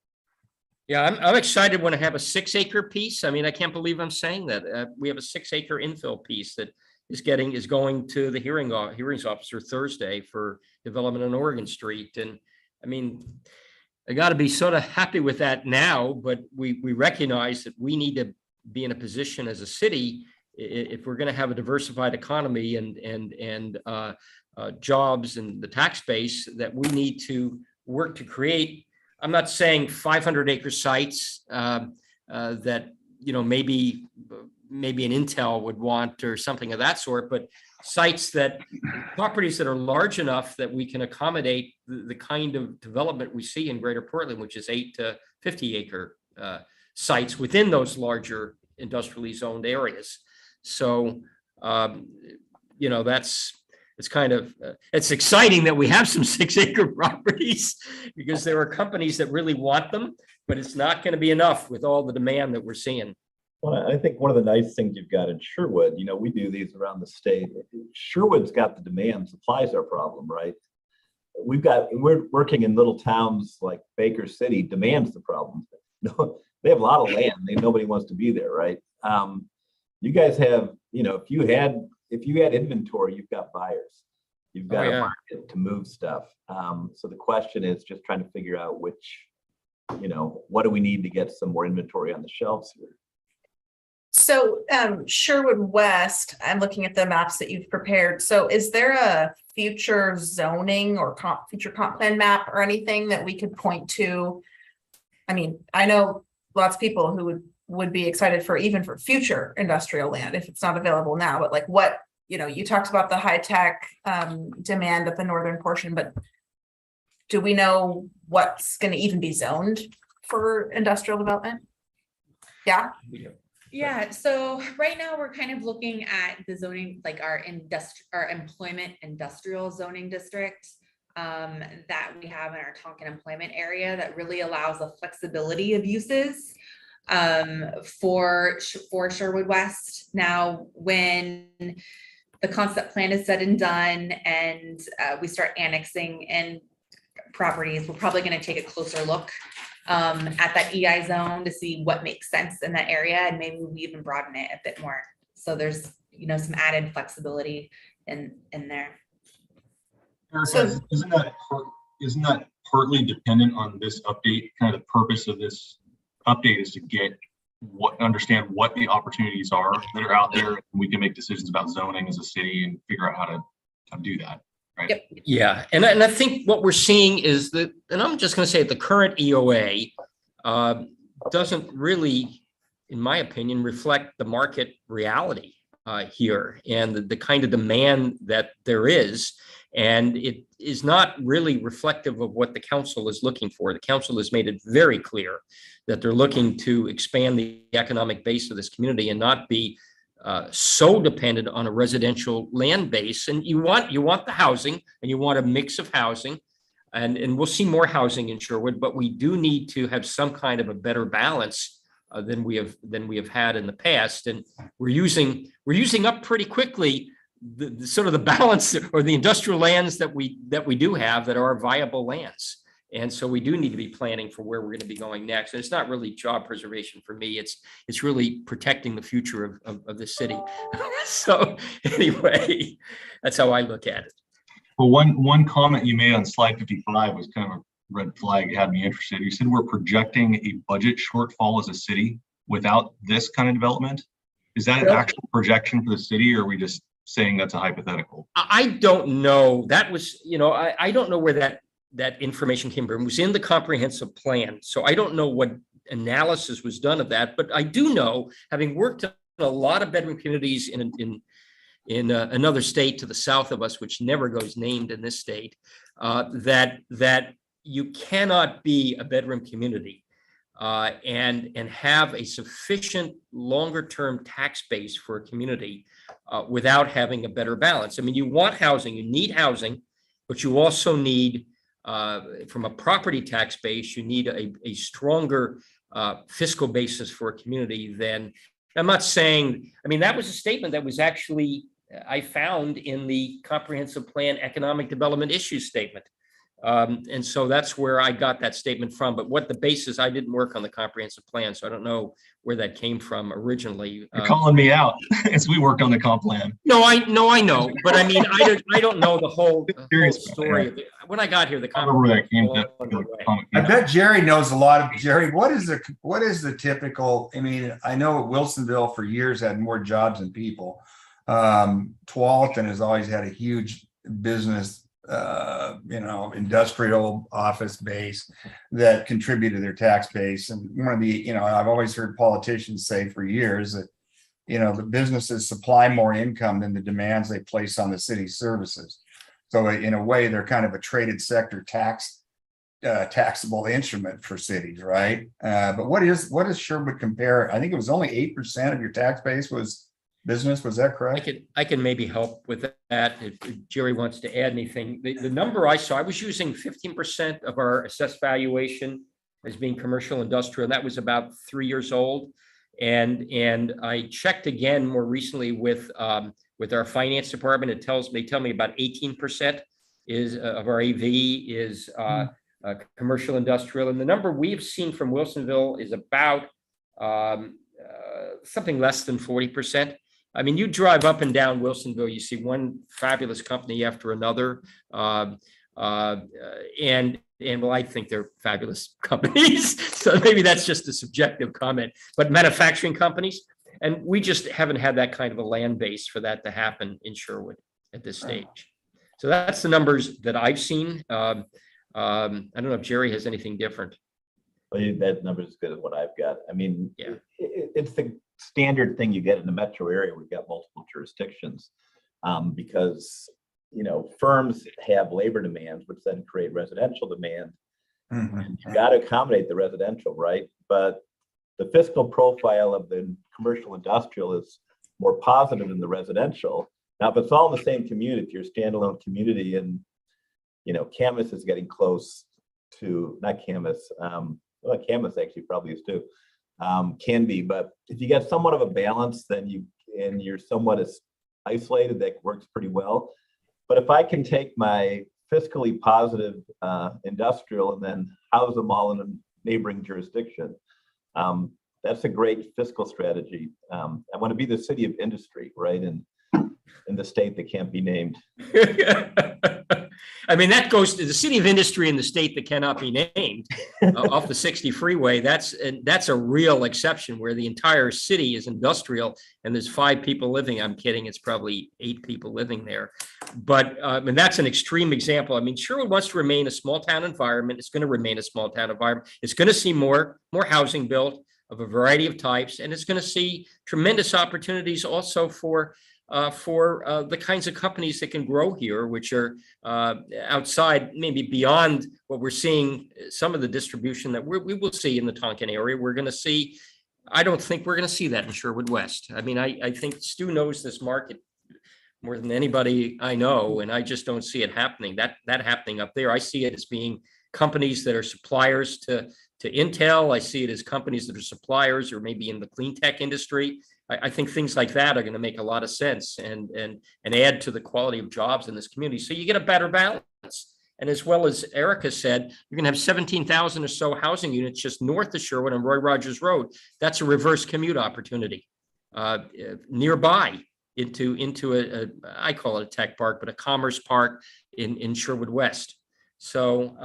[SPEAKER 2] Yeah, I'm excited when I have a 6-acre piece. I mean, I can't believe I'm saying that. We have a 6-acre infill piece that is going to the hearings officer Thursday for development on Oregon Street. And I mean, I got to be sort of happy with that now, but we recognize that we need to be in a position as a city, if we're going to have a diversified economy and jobs and the tax base, that we need to work to create. I'm not saying 500-acre sites that, maybe an Intel would want or something of that sort, but properties that are large enough that we can accommodate the kind of development we see in Greater Portland, which is 8 to 50-acre sites within those larger industrially zoned areas. So, it's exciting that we have some 6-acre properties, because there are companies that really want them, but it's not going to be enough with all the demand that we're seeing.
[SPEAKER 3] Well, I think one of the nice things you've got in Sherwood, we do these around the state. Sherwood's got the demand, supply's our problem, right? We're working in little towns like Baker City, demand's the problem. They have a lot of land, nobody wants to be there, right? You guys have, if you had inventory, you've got buyers. You've got a market to move stuff. So the question is just trying to figure out what do we need to get some more inventory on the shelves here?
[SPEAKER 12] So Sherwood West, I'm looking at the maps that you've prepared. So is there a future zoning or future comp plan map or anything that we could point to? I mean, I know lots of people who would be excited for future industrial land if it's not available now, but like what, you talked about the high tech demand at the northern portion, but do we know what's going to even be zoned for industrial development? Yeah.
[SPEAKER 1] Yeah, so right now we're kind of looking at the zoning, like our employment industrial zoning district that we have in our Tonkin employment area that really allows the flexibility of uses for Sherwood West. Now, when the concept plan is said and done and we start annexing in properties, we're probably going to take a closer look at that EI zone to see what makes sense in that area, and maybe we even broaden it a bit more. So there's some added flexibility in there.
[SPEAKER 5] Erica, isn't that partly dependent on this update? Kind of the purpose of this update is to understand what the opportunities are that are out there, and we can make decisions about zoning as a city and figure out how to do that. Right.
[SPEAKER 2] Yep. Yeah. And I think what we're seeing is that, and I'm just going to say the current EOA doesn't really, in my opinion, reflect the market reality here and the kind of demand that there is. And it is not really reflective of what the council is looking for. The council has made it very clear that they're looking to expand the economic base of this community and not be so dependent on a residential land base. And you want the housing, and you want a mix of housing, and we'll see more housing in Sherwood, but we do need to have some kind of a better balance than we have had in the past. And we're using up pretty quickly the sort of the balance or the industrial lands that we do have that are viable lands. And so we do need to be planning for where we're going to be going next. And it's not really job preservation for me. It's really protecting the future of the city. So anyway, that's how I look at it.
[SPEAKER 5] Well, one comment you made on slide 55 was kind of red flag had me interested. You said we're projecting a budget shortfall as a city without this kind of development. Is that an actual projection for the city, or are we just saying that's a hypothetical?
[SPEAKER 2] I don't know. That was, I don't know where that information came from. It was in the comprehensive plan. So I don't know what analysis was done of that, but I do know, having worked in a lot of bedroom communities in another state to the south of us, which never goes named in this state, that you cannot be a bedroom community and have a sufficient longer-term tax base for a community without having a better balance. I mean, you want housing, you need housing, but you also need, from a property tax base, you need a stronger fiscal basis for a community than, I'm not saying, I mean, that was a statement that was actually, I found in the comprehensive plan economic development issues statement. And so that's where I got that statement from. But what the basis, I didn't work on the comprehensive plan, so I don't know where that came from originally.
[SPEAKER 5] You're calling me out as we worked on the comp plan.
[SPEAKER 2] No, I know, but I mean, I don't know the whole story of it. When I got here, the
[SPEAKER 5] I remember that came to
[SPEAKER 11] I bet Jerry knows a lot of, Jerry, what is the typical, I mean, I know Wilsonville for years had more jobs than people. Tualatin has always had a huge business, industrial office base that contributed to their tax base. And one of the, I've always heard politicians say for years that, the businesses supply more income than the demands they place on the city's services. So in a way, they're kind of a traded sector taxable instrument for cities, right? But what does Sherwood compare? I think it was only 8% of your tax base was business. Was that correct?
[SPEAKER 2] I can maybe help with that if Jerry wants to add anything. The number I saw, I was using 15% of our assessed valuation as being commercial industrial, and that was about 3 years old. And I checked again more recently with our finance department. They tell me about 18% of our AV is commercial industrial, and the number we've seen from Wilsonville is about something less than 40%. I mean, you drive up and down Wilsonville, you see one fabulous company after another. And well, I think they're fabulous companies. So maybe that's just a subjective comment, but manufacturing companies. And we just haven't had that kind of a land base for that to happen in Sherwood at this stage. So that's the numbers that I've seen. I don't know if Jerry has anything different.
[SPEAKER 3] Well, that number is good as what I've got. I mean,
[SPEAKER 2] yeah,
[SPEAKER 3] it's the standard thing you get in the metro area. We've got multiple jurisdictions because, firms have labor demands, which then create residential demand. Mm-hmm. And you got to accommodate the residential, right? But the fiscal profile of the commercial industrial is more positive than the residential. Now, if it's all in the same community, if you're a standalone community and, Camas is getting close to, not Camas, well, Camas actually probably is too, can be, but if you get somewhat of a balance, then you're somewhat isolated, that works pretty well. But if I can take my fiscally positive industrial and then house them all in a neighboring jurisdiction, that's a great fiscal strategy. I want to be the city of industry, right? In the state that can't be named.
[SPEAKER 2] I mean, that goes to the city of industry in the state that cannot be named off the 60 freeway. That's a real exception where the entire city is industrial and there's 5 people living. I'm kidding. It's probably 8 people living there. But and that's an extreme example. I mean, Sherwood wants to remain a small town environment. It's going to remain a small town environment. It's going to see more housing built of a variety of types. And it's going to see tremendous opportunities also for the kinds of companies that can grow here, which are outside, maybe beyond what we're seeing, some of the distribution that we will see in the Tonkin area. We're going to see, I don't think we're going to see that in Sherwood West. I mean, I think Stu knows this market more than anybody I know, and I just don't see it happening, that happening up there. I see it as being companies that are suppliers to Intel. I see it as companies that are suppliers or maybe in the clean tech industry. I think things like that are going to make a lot of sense and add to the quality of jobs in this community. So you get a better balance. And as well as Erica said, you're going to have 17,000 or so housing units just north of Sherwood on Roy Rogers Road. That's a reverse commute opportunity nearby into a I call it a tech park, but a commerce park in Sherwood West. So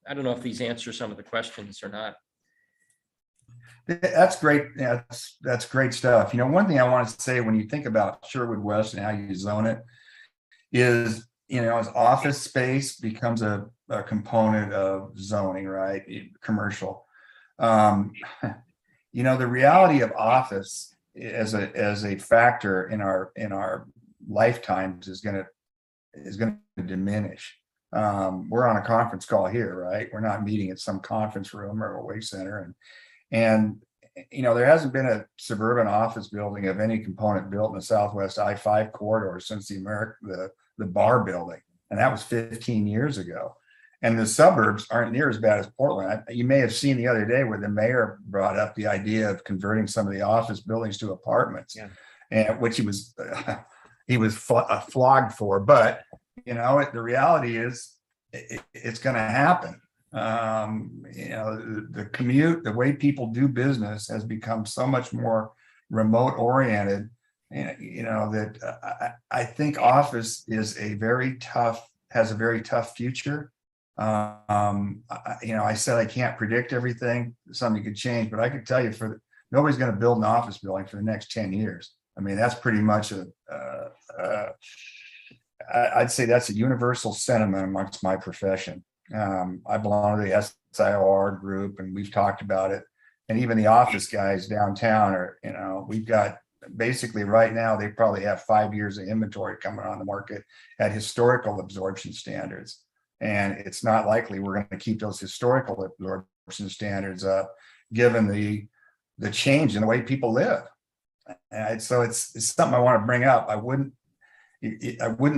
[SPEAKER 2] I don't know if these answer some of the questions or not.
[SPEAKER 11] That's great. Yeah, that's great stuff. You know, one thing I want to say when you think about Sherwood West and how you zone it is, you know, as office space becomes a component of zoning, right? Commercial. You know, the reality of office as a factor in our lifetimes is going to diminish. We're on a conference call here, right? We're not meeting at some conference room or a way center, and you know, there hasn't been a suburban office building of any component built in the Southwest I-5 corridor since the bar building, and that was 15 years ago. And the suburbs aren't near as bad as Portland. You may have seen the other day where the mayor brought up the idea of converting some of the office buildings to apartments, and which he was flogged for. But you know, the reality is it's going to happen. You know, the commute, the way people do business has become so much more remote oriented, and you know that I think office has a very tough future. You know, I said I can't predict everything. Something could change, but I could tell you nobody's going to build an office building for the next 10 years. I mean, that's pretty much I'd say that's a universal sentiment amongst my profession. I belong to the SIOR group, and we've talked about it. And even the office guys downtown are, you know, we've got basically right now, they probably have 5 years of inventory coming on the market at historical absorption standards. And it's not likely we're going to keep those historical absorption standards up, given the change in the way people live. And so it's something I want to bring up. I wouldn't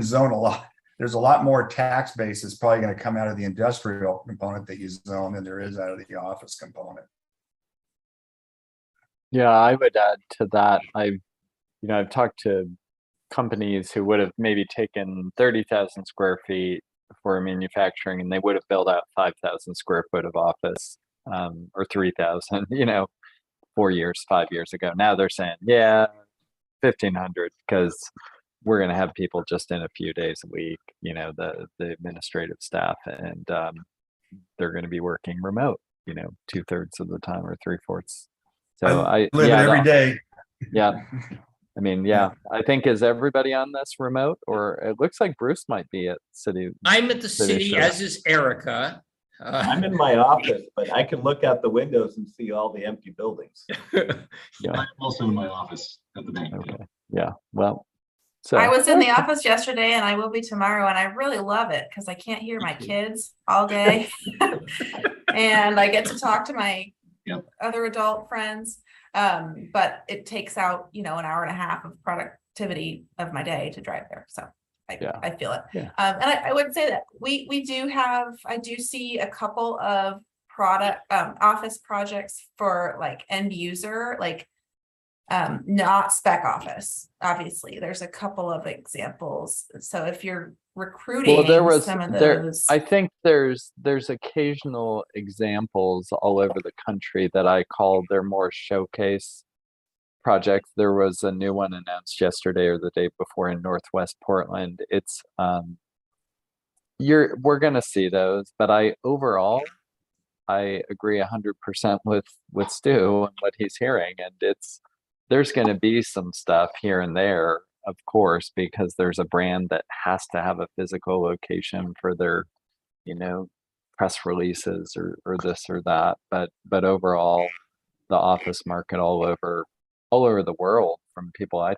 [SPEAKER 11] zone a lot. There's a lot more tax base that's probably going to come out of the industrial component that you zone than there is out of the office component.
[SPEAKER 10] Yeah, I would add to that. I've talked to companies who would have maybe taken 30,000 square feet for manufacturing, and they would have built out 5,000 square foot of office, or 3,000, you know, 5 years ago. Now they're saying, yeah, 1,500, because we're going to have people just in a few days a week, you know, the administrative staff, and they're going to be working remote, you know, 2/3 of the time or 3/4. So I live it every day. Yeah. I mean, yeah, I think, is everybody on this remote, or it looks like Bruce might be at City.
[SPEAKER 2] I'm at the city, as is Erica.
[SPEAKER 3] I'm in my office, but I can look out the windows and see all the empty buildings.
[SPEAKER 5] Yeah, I'm also in my office at the bank.
[SPEAKER 10] Okay. Yeah. Well, so
[SPEAKER 12] I was in the office yesterday, and I will be tomorrow, and I really love it because I can't hear my kids all day. And I get to talk to my other adult friends. But it takes out, you know, an hour and a half of productivity of my day to drive there. So I feel it.
[SPEAKER 10] Yeah.
[SPEAKER 12] And I would say that I do see a couple of office projects for like end user, like not spec office. Obviously, there's a couple of examples. So if you're recruiting some of those,
[SPEAKER 10] I think there's occasional examples all over the country that I call they're more showcase projects. There was a new one announced yesterday or the day before in Northwest Portland. It's we're gonna see those, but I agree 100% with Stu and what he's hearing, and there's going to be some stuff here and there, of course, because there's a brand that has to have a physical location for their, you know, press releases or this or that. But overall, the office market all over the world, from people I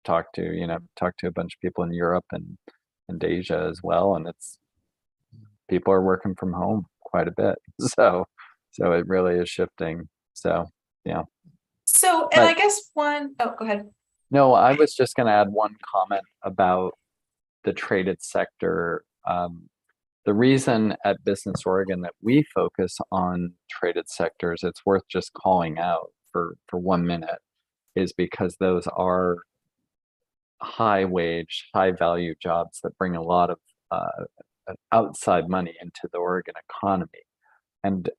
[SPEAKER 10] talk to, you know, talk to a bunch of people in Europe and Asia as well, and people are working from home quite a bit. So it really is shifting. So yeah.
[SPEAKER 12] So, and I guess go ahead.
[SPEAKER 10] No, I was just going to add one comment about the traded sector. The reason at Business Oregon that we focus on traded sectors, it's worth just calling out for 1 minute, is because those are high wage, high value jobs that bring a lot of outside money into the Oregon economy. And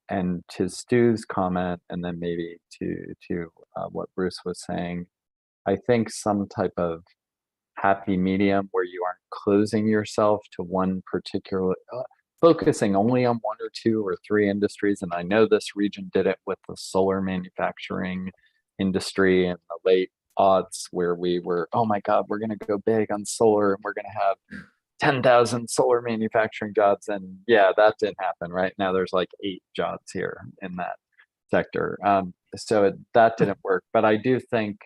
[SPEAKER 10] to Stu's comment, and then maybe to what Bruce was saying, I think some type of happy medium where you aren't closing yourself to one particular focusing only on 1 or 2 or 3 industries. And I know this region did it with the solar manufacturing industry in the late aughts, where we were, oh my God, we're going to go big on solar and we're going to have 10,000 solar manufacturing jobs. And yeah, that didn't happen. Right now, there's like 8 jobs here in that sector. That didn't work. But I do think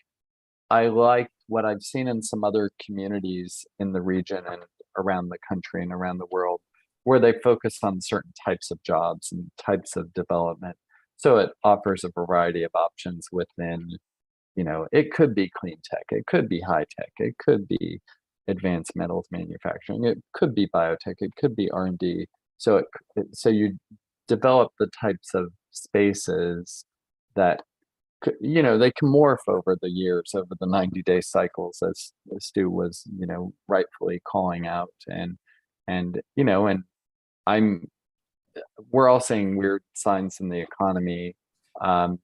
[SPEAKER 10] I like what I've seen in some other communities in the region and around the country and around the world, where they focus on certain types of jobs and types of development. So it offers a variety of options within, it could be clean tech, it could be high tech, it could be advanced metals manufacturing, it could be biotech, it could be R&D. So you develop the types of spaces that they can morph over the years, over the 90-day cycles, as Stu was, rightfully calling out. And we're all seeing weird signs in the economy. I'm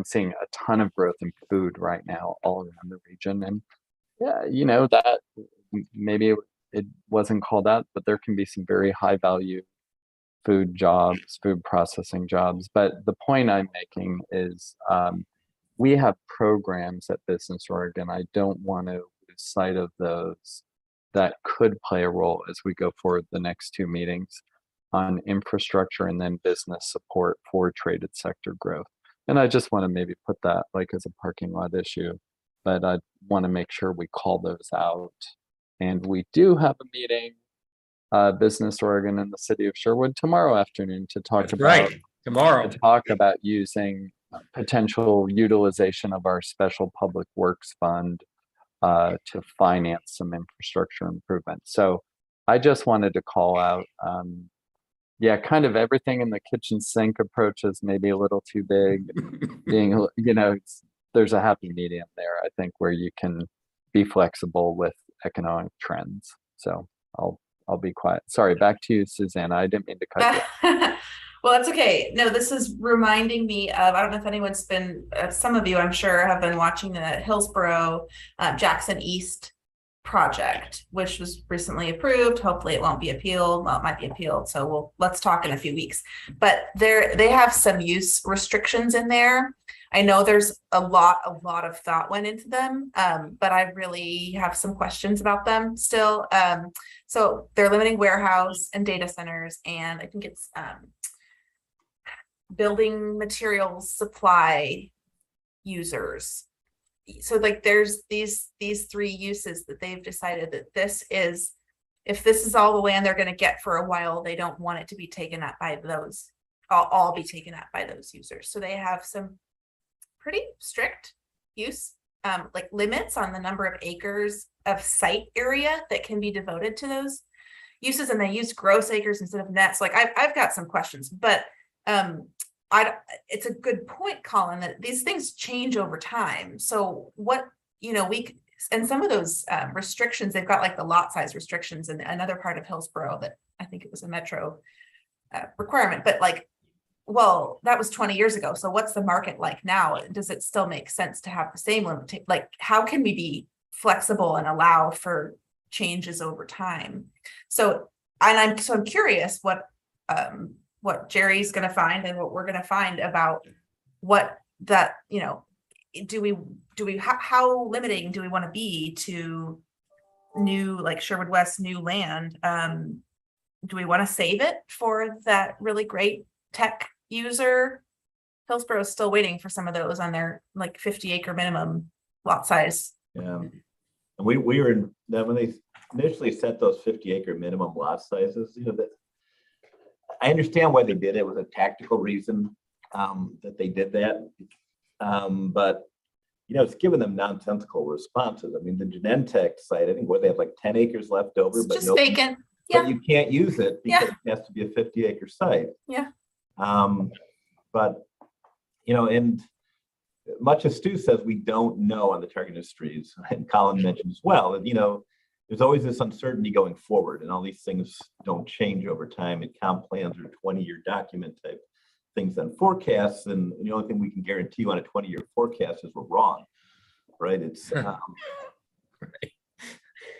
[SPEAKER 10] seeing a ton of growth in food right now all around the region. And yeah, that maybe it wasn't called out, but there can be some very high value food jobs, food processing jobs. But the point I'm making is, we have programs at Business Oregon. I don't want to lose sight of those that could play a role as we go forward the next 2 meetings on infrastructure and then business support for traded sector growth. And I just want to maybe put that like as a parking lot issue, but I want to make sure we call those out. And we do have a meeting, Business Oregon in the city of Sherwood tomorrow afternoon to talk about using potential utilization of our special public works fund to finance some infrastructure improvements. So I just wanted to call out, kind of everything in the kitchen sink approach is maybe a little too big. Being, there's a happy medium there, I think, where you can be flexible with economic trends. So I'll be quiet. Sorry, back to you, Susanna. I didn't mean to cut you.
[SPEAKER 12] Well, that's okay. No, this is reminding me of, I don't know if anyone's been, some of you I'm sure have been watching the Hillsborough Jackson East project, which was recently approved. Hopefully it won't be appealed. Well, it might be appealed. So let's talk in a few weeks. But they have some use restrictions in there. I know there's a lot of thought went into them, but I really have some questions about them still. So they're limiting warehouse and data centers, and I think it's building materials supply users. So like there's these 3 uses that they've decided that if this is all the land they're going to get for a while, they don't want it to be taken up by those, all be taken up by those users. So they have some pretty strict use like limits on the number of acres of site area that can be devoted to those uses, and they use gross acres instead of nets. Like I've got some questions, but it's a good point, Colin, that these things change over time. So what, and some of those restrictions, they've got like the lot size restrictions in another part of Hillsborough that I think it was a metro requirement, but like, well, that was 20 years ago. So what's the market like now? Does it still make sense to have the same limit? Like, how can we be flexible and allow for changes over time? So, I'm curious what Jerry's going to find and what we're going to find about what that, how limiting do we want to be to new, like Sherwood West, new land? Do we want to save it for that really great tech user? Hillsborough is still waiting for some of those on their like 50-acre minimum lot size.
[SPEAKER 3] Yeah, and we were in that when they initially set those 50-acre minimum lot sizes. That I understand why they did it. It was a tactical reason that they did that, but it's giving them nonsensical responses. I mean, the Genentech site, I think they have like 10 acres left over,
[SPEAKER 12] It's
[SPEAKER 3] but
[SPEAKER 12] just vacant. Yeah.
[SPEAKER 3] But you can't use it because it has to be a 50-acre site.
[SPEAKER 12] Yeah.
[SPEAKER 3] But and much as Stu says, we don't know on the target industries, and Colin mentioned as well, that there's always this uncertainty going forward, and all these things don't change over time. And comp plans are 20-year document type things on forecasts, and the only thing we can guarantee you on a 20-year forecast is we're wrong, right? It's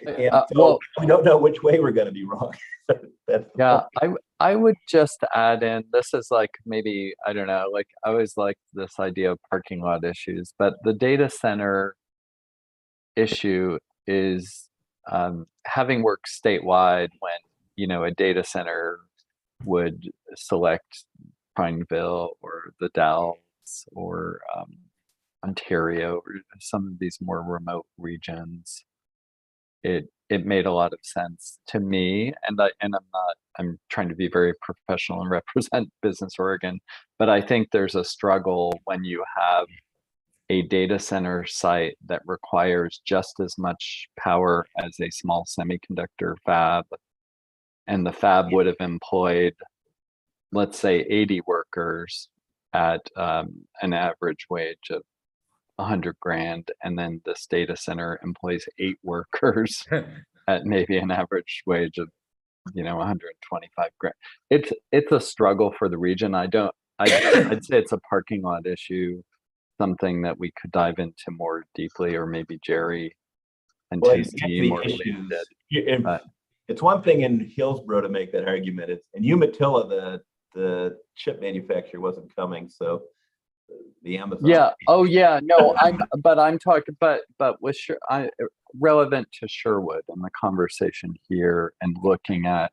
[SPEAKER 3] And so
[SPEAKER 10] well,
[SPEAKER 3] we don't know which way we're going to be wrong. That's the
[SPEAKER 10] yeah,
[SPEAKER 3] point.
[SPEAKER 10] I would just add in, this is like maybe, I don't know, like I always like this idea of parking lot issues, but the data center issue is having worked statewide when, you know, a data center would select Pineville or the Dalles or Ontario or some of these more remote regions. It made a lot of sense to me, and I'm trying to be very professional and represent Business Oregon, but I think there's a struggle when you have a data center site that requires just as much power as a small semiconductor fab, and the fab would have employed, let's say, 80 workers at an average wage of 100 grand, and then this data center employs 8 workers at maybe an average wage of, you know, 125 grand. It's a struggle for the region. I'd say it's a parking lot issue, something that we could dive into more deeply, or maybe Jerry and his team or Lee did.
[SPEAKER 3] It's one thing in Hillsborough to make that argument. It's in Umatilla, the chip manufacturer wasn't coming, so the Amazon.
[SPEAKER 10] Yeah. Oh, yeah. No, I'm talking, but with relevant to Sherwood and the conversation here, and looking at,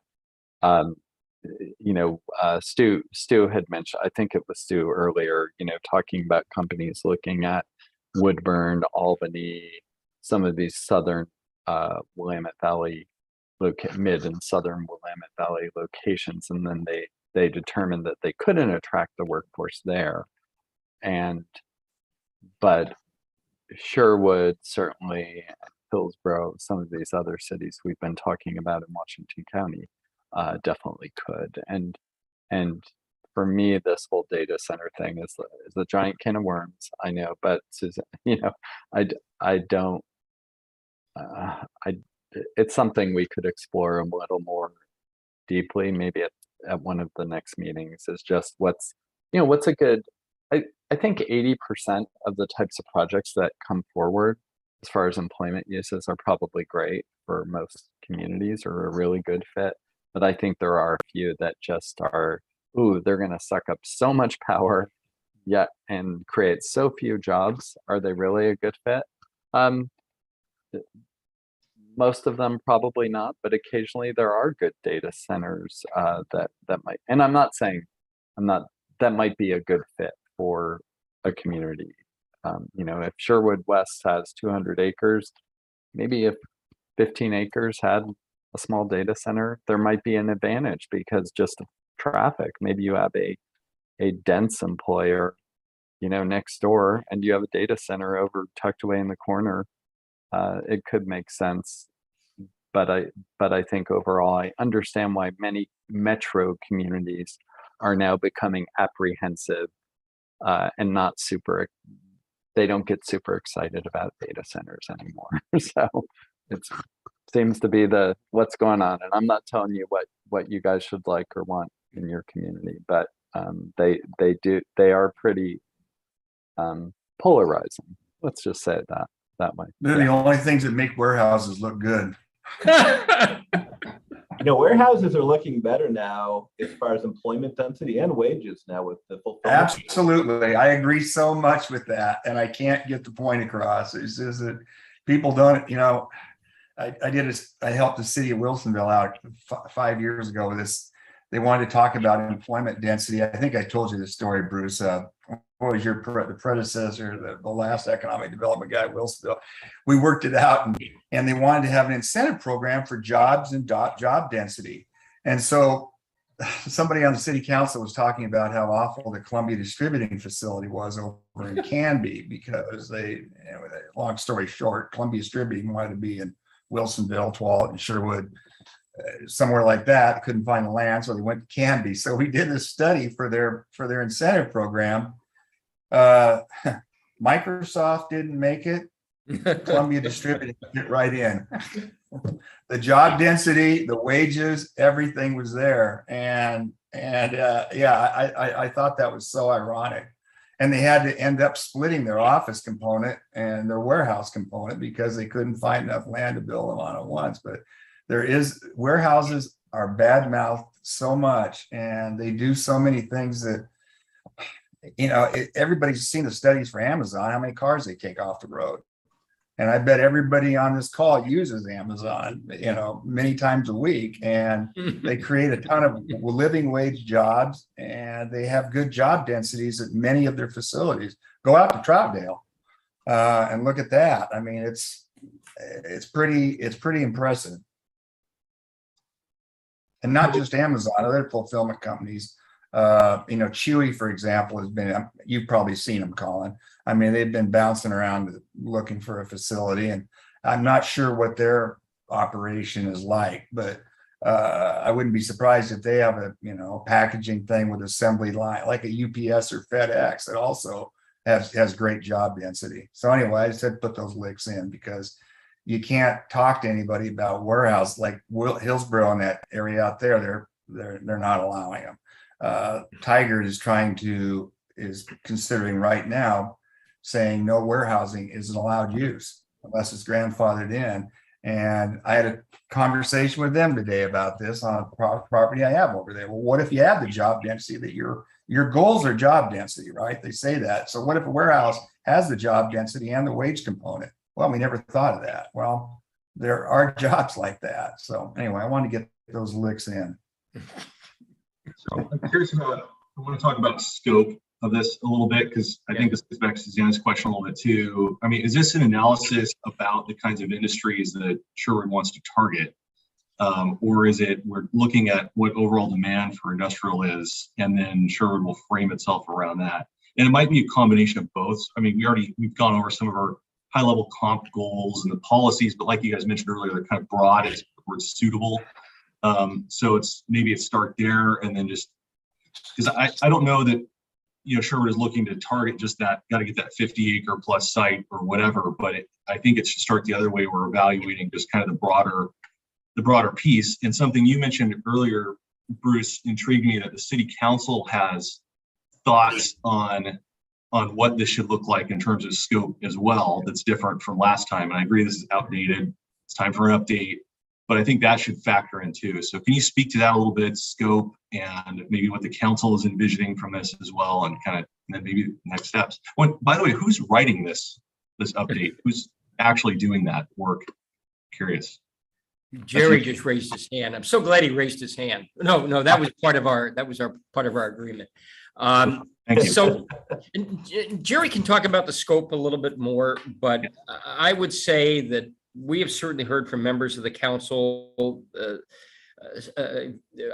[SPEAKER 10] Stu had mentioned, I think it was Stu earlier, you know, talking about companies looking at Woodburn, Albany, some of these southern Willamette Valley, mid and southern Willamette Valley locations, and then they determined that they couldn't attract the workforce there. But Sherwood, certainly, Hillsborough, some of these other cities we've been talking about in Washington County, definitely could. And for me, this whole data center thing is a giant can of worms. I know, but Susan, you know, I don't. It's something we could explore a little more deeply, maybe at one of the next meetings. Is just what's a good. I think 80% of the types of projects that come forward as far as employment uses are probably great for most communities, or a really good fit. But I think there are a few that just are, they're going to suck up so much power, yet, and create so few jobs. Are they really a good fit? Most of them probably not, but occasionally there are good data centers that might. And I'm not saying that might be a good fit for a community. If Sherwood West has 200 acres, maybe if 15 acres had a small data center, there might be an advantage because just of traffic. Maybe you have a dense employer, next door, and you have a data center over tucked away in the corner. It could make sense. But I think overall, I understand why many metro communities are now becoming apprehensive and they don't get super excited about data centers anymore. So it seems to be what's going on. And I'm not telling you what you guys should like or want in your community, but they are pretty polarizing. Let's just say it that way.
[SPEAKER 11] They're the only things that make warehouses look good.
[SPEAKER 3] Warehouses are looking better now as far as employment density and wages now with the fulfillment.
[SPEAKER 11] Absolutely. I agree so much with that. And I can't get the point across. It's just that people don't, I helped the city of Wilsonville out 5 years ago with this. They wanted to talk about employment density. I think I told you the story, Bruce. What was the predecessor, the last economic development guy at Wilsonville? We worked it out, and they wanted to have an incentive program for jobs and job density. And so somebody on the city council was talking about how awful the Columbia Distributing Facility was over in Canby, because long story short, Columbia Distributing wanted to be in Wilsonville, Tualatin, Sherwood, somewhere like that. Couldn't find the land, so they went to Canby. So we did this study for their incentive program. Microsoft didn't make it. Columbia Distributing fit right in. The job density, the wages, everything was there, and I thought that was so ironic. And they had to end up splitting their office component and their warehouse component because they couldn't find enough land to build them on at once. But warehouses are bad mouthed so much, and they do so many things that, everybody's seen the studies for Amazon, how many cars they take off the road. And I bet everybody on this call uses Amazon, many times a week, and they create a ton of living wage jobs, and they have good job densities at many of their facilities. Go out to Troutdale and look at that. I mean, it's pretty impressive. And not just Amazon, other fulfillment companies. Chewy, for example, has been, you've probably seen them, Colin. I mean, they've been bouncing around looking for a facility, and I'm not sure what their operation is like, but I wouldn't be surprised if they have a packaging thing with assembly line like a UPS or FedEx that also has great job density. So anyway, I just had to put those links in because you can't talk to anybody about warehouse like Hillsborough in that area out there. They're not allowing them. Tiger is considering right now saying no warehousing isn't allowed use unless it's grandfathered in. And I had a conversation with them today about this on a property I have over there. Well, what if you have the job density that your goals are job density, right? They say that. So what if a warehouse has the job density and the wage component? Well, we never thought of that. Well, there are jobs like that. So anyway, I want to get those licks in.
[SPEAKER 5] So I'm curious I want to talk about scope of this a little bit, because I think this goes back to Susanna's question a little bit too. I mean, is this an analysis about the kinds of industries that Sherwood wants to target? Or is it we're looking at what overall demand for industrial is, and then Sherwood will frame itself around that? And it might be a combination of both. I mean, we've gone over some of our high level comp goals and the policies, but like you guys mentioned earlier, they're kind of broad, it's suitable. So maybe start there, and then just because I don't know that Sherwood is looking to target just that, got to get that 50 acre plus site or whatever, but I think it should start the other way. We're evaluating just kind of the broader piece. And something you mentioned earlier, Bruce, intrigued me, that the city council has thoughts on what this should look like in terms of scope as well. That's different from last time. And I agree this is outdated. It's time for an update. But I think that should factor in too. So can you speak to that a little bit, scope, and maybe what the council is envisioning from this as well, and then maybe next steps? By the way, who's writing this update? Who's actually doing that work? Curious.
[SPEAKER 2] Jerry just raised his hand. I'm so glad he raised his hand. No, that was part of our agreement.
[SPEAKER 5] Thank you.
[SPEAKER 2] So Jerry can talk about the scope a little bit more, but I would say that we have certainly heard from members of the council.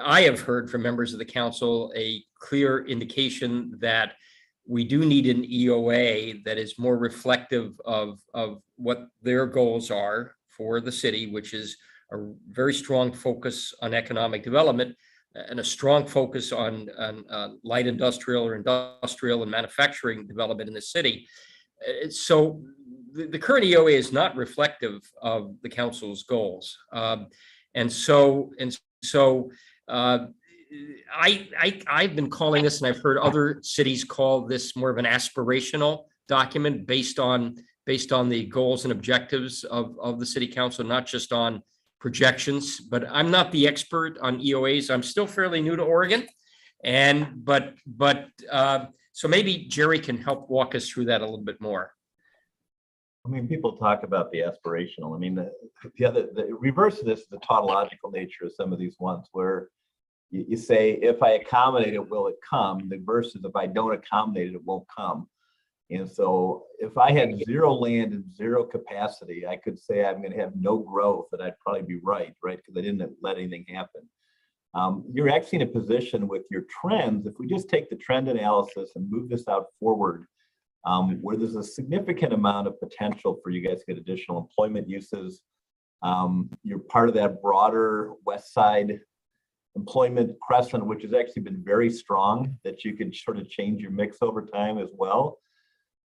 [SPEAKER 2] I have heard from members of the council a clear indication that we do need an EOA that is more reflective of what their goals are for the city, which is a very strong focus on economic development and a strong focus on light industrial or industrial and manufacturing development in the city. So the current EOA is not reflective of the council's goals. And so I've been calling this, and I've heard other cities call this more of an aspirational document based on the goals and objectives of the city council, not just on projections. But I'm not the expert on EOAs. I'm still fairly new to Oregon. So maybe Jerry can help walk us through that a little bit more.
[SPEAKER 3] I mean, people talk about the aspirational. I mean, the reverse of this is the tautological nature of some of these ones, where you say, if I accommodate it, will it come? The verse is, if I don't accommodate it, it won't come. And so if I had zero land and zero capacity, I could say I'm going to have no growth, and I'd probably be right? Because I didn't let anything happen. You're actually in a position with your trends, if we just take the trend analysis and move this out forward, where there's a significant amount of potential for you guys to get additional employment uses. You're part of that broader West Side employment crescent, which has actually been very strong, that you can sort of change your mix over time as well.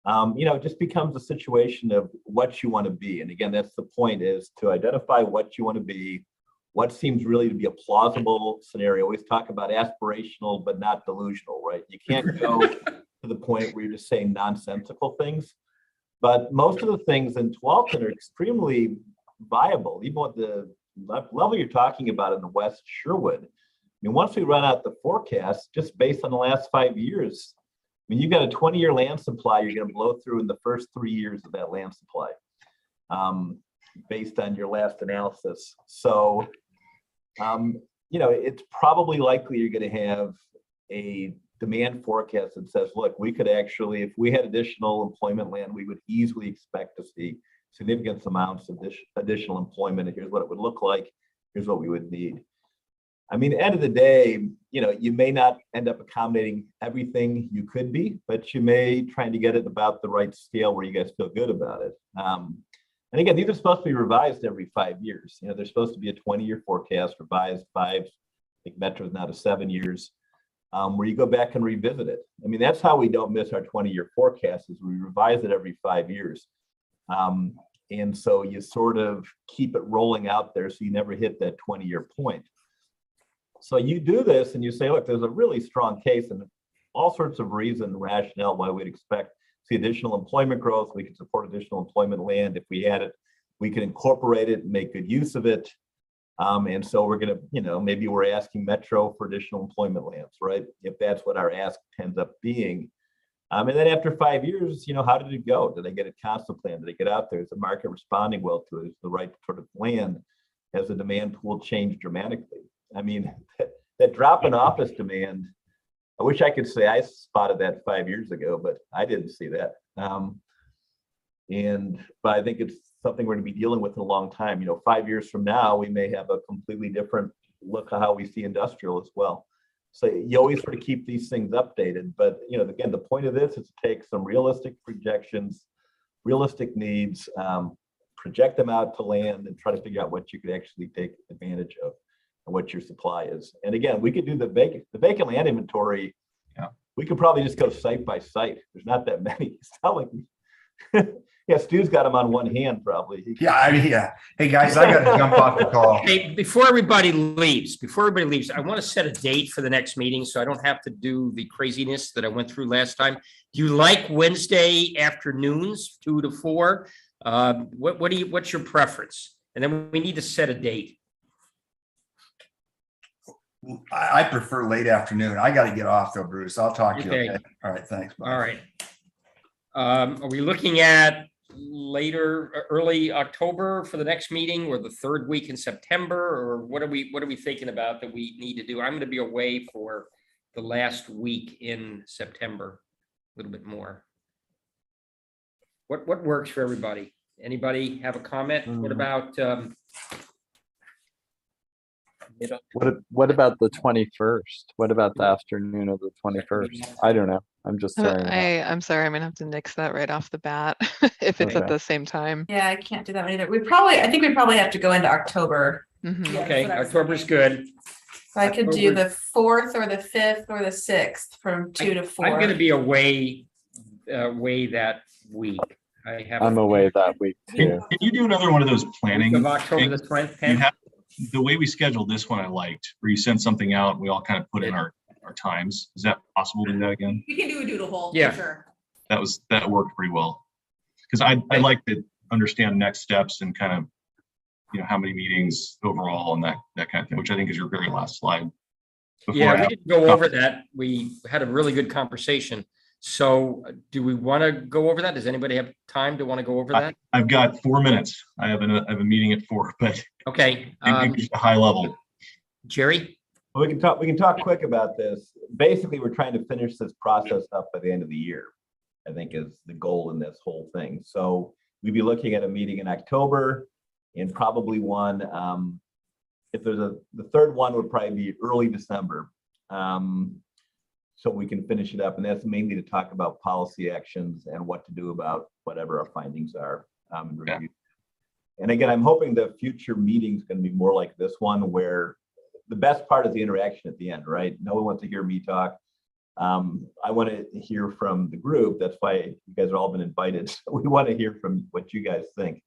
[SPEAKER 3] It just becomes a situation of what you want to be. And again, that's the point, is to identify what you want to be, what seems really to be a plausible scenario. Always talk about aspirational, but not delusional, right? You can't go to the point where you're just saying nonsensical things. But most of the things in Tualatin are extremely viable, even with the level you're talking about in the West Sherwood. I mean, once we run out the forecast, just based on the last 5 years, I mean, you've got a 20-year land supply you're going to blow through in the first 3 years of that land supply, based on your last analysis. So, you know, it's probably likely you're going to have a demand forecast that says, look, we could actually, if we had additional employment land, we would easily expect to see significant amounts of additional employment. And here's what it would look like. Here's what we would need. I mean, at the end of the day, you know, you may not end up accommodating everything you could be, but you may try to get it about the right scale where you guys feel good about it. And again, these are supposed to be revised every 5 years. You know, they're supposed to be a 20-year forecast, revised 5, I think Metro's now to 7 years, where you go back and revisit it. I mean, that's how we don't miss our 20-year forecast, is we revise it every 5 years. And so you sort of keep it rolling out there so you never hit that 20-year point. So you do this and you say, look, there's a really strong case and all sorts of reason, rationale why we'd expect to see additional employment growth. We could support additional employment land. If we had it, we could incorporate it and make good use of it. And so we're going to, you know, maybe we're asking Metro for additional employment lands, right? If that's what our ask ends up being. And then after 5 years, you know, how did it go? Did they get a constant plan? Did they get out there? Is the market responding well to it? Is the right sort of land? Has the demand pool changed dramatically? I mean, that drop in office demand, I wish I could say I spotted that 5 years ago, but I didn't see that. But I think it's something we're going to be dealing with in a long time. You know, 5 years from now, we may have a completely different look at how we see industrial as well. So you always sort of keep these things updated. But, you know, again, the point of this is to take some realistic projections, realistic needs, project them out to land and try to figure out what you could actually take advantage of and what your supply is. And again, we could do the vacant land inventory. Yeah. We could probably just go site by site. There's not that many. It's not like yeah, Stu's got them on one hand probably.
[SPEAKER 11] Yeah, I mean, yeah. Hey guys, I got to jump off the call.
[SPEAKER 2] Hey, before everybody leaves, I want to set a date for the next meeting so I don't have to do the craziness that I went through last time. Do you like Wednesday afternoons, 2 to 4? What's your preference? And then we need to set a date.
[SPEAKER 11] I prefer late afternoon. I got to get off though, Bruce. I'll talk to you. Okay. All right. Thanks. Bye.
[SPEAKER 2] All right. Are we looking at early October for the next meeting, or the third week in September, or what are we thinking about that we need to do? I'm going to be away for the last week in September, a little bit more. What works for everybody? Anybody have a comment? What about
[SPEAKER 10] what about the 21st? What about the afternoon of the 21st? I don't know. I'm just throwing it out.
[SPEAKER 6] I'm sorry, I'm gonna have to nix that right off the bat if it's at the same time.
[SPEAKER 12] Yeah, I can't do that one either. I think we probably have to go into October.
[SPEAKER 6] Mhm.
[SPEAKER 12] Yeah,
[SPEAKER 2] okay,
[SPEAKER 12] that's what I was
[SPEAKER 2] October's good.
[SPEAKER 12] So I could do the 4th or the 5th or the 6th from 2 to 4.
[SPEAKER 2] I'm going to be away that week.
[SPEAKER 10] I'm away that week too.
[SPEAKER 5] Can you do another one of those planning?
[SPEAKER 2] Of October the 10th.
[SPEAKER 5] The way we scheduled this one, I liked, where you send something out, and we all kind of put in our times. Is that possible to do that again?
[SPEAKER 1] We can do a doodle hole.
[SPEAKER 2] Yeah.
[SPEAKER 1] For sure.
[SPEAKER 5] That worked pretty well. Because I like to understand next steps and kind of, you know, how many meetings overall and that kind of thing, which I think is your very last slide.
[SPEAKER 2] Yeah, we didn't go over that. We had a really good conversation. So do we want to go over that? Does anybody have time to want to go over that?
[SPEAKER 5] I've got 4 minutes. I have a meeting at 4, but
[SPEAKER 2] okay.
[SPEAKER 5] Just a high level.
[SPEAKER 2] Jerry?
[SPEAKER 3] Well, we can talk quick about this. Basically, we're trying to finish this process up by the end of the year, I think is the goal in this whole thing. So we'd be looking at a meeting in October and probably one, if there's the third one would probably be early December. So we can finish it up. And that's mainly to talk about policy actions and what to do about whatever our findings are. And again, I'm hoping the future meeting is going to be more like this one, where the best part is the interaction at the end, right? No one wants to hear me talk. I want to hear from the group. That's why you guys have all been invited. So we want to hear from what you guys think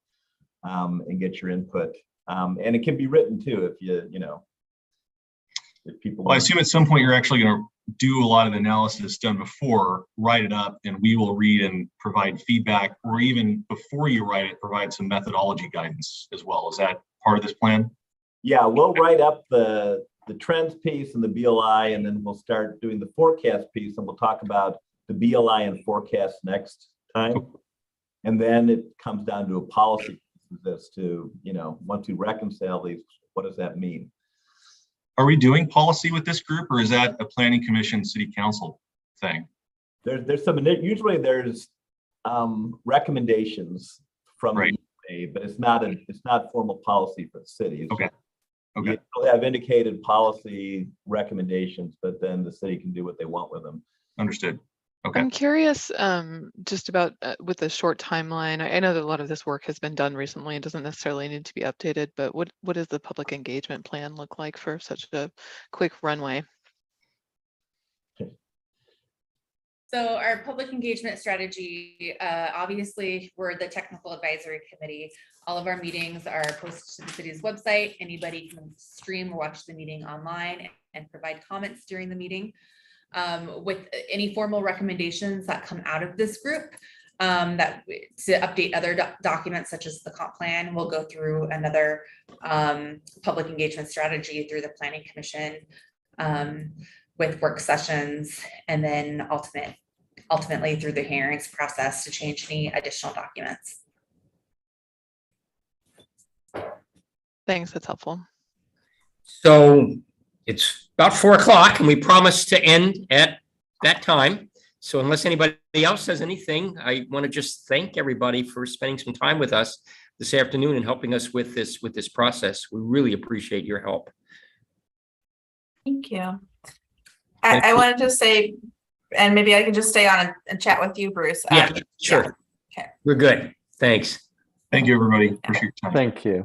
[SPEAKER 3] and get your input. And it can be written too, if if people.
[SPEAKER 5] Well, I assume at some point you're actually going to do a lot of the analysis done before, write it up, and we will read and provide feedback, or even before you write it, provide some methodology guidance as well. Is that part of this plan?
[SPEAKER 3] Yeah, we'll write up the trends piece and the BLI, and then we'll start doing the forecast piece, and we'll talk about the BLI and forecast next time. And then it comes down to a policy as to, once we reconcile these, what does that mean?
[SPEAKER 5] Are we doing policy with this group, or is that a planning commission, city council thing?
[SPEAKER 3] There's usually there's recommendations from the EOA, but it's not formal policy for the city.
[SPEAKER 5] Okay.
[SPEAKER 3] You have indicated policy recommendations, but then the city can do what they want with them.
[SPEAKER 5] Understood. Okay.
[SPEAKER 6] I'm curious just about with the short timeline. I know that a lot of this work has been done recently and doesn't necessarily need to be updated, but what does the public engagement plan look like for such a quick runway?
[SPEAKER 1] So our public engagement strategy, obviously, we're the technical advisory committee. All of our meetings are posted to the city's website. Anybody can stream or watch the meeting online and provide comments during the meeting. With any formal recommendations that come out of this group, that to update other documents such as the comp plan, we'll go through another public engagement strategy through the planning commission with work sessions, and then ultimately through the hearings process to change any additional documents.
[SPEAKER 6] Thanks, that's helpful.
[SPEAKER 2] So it's about 4 o'clock and we promised to end at that time. So unless anybody else says anything, I want to just thank everybody for spending some time with us this afternoon and helping us with this process. We really appreciate your help.
[SPEAKER 12] Thank you. I wanted to say, and maybe I can just stay on and chat with you, Bruce.
[SPEAKER 2] Yeah, sure.
[SPEAKER 12] Yeah. Okay.
[SPEAKER 2] We're good. Thanks.
[SPEAKER 5] Thank you, everybody. Appreciate your time.
[SPEAKER 10] Thank you.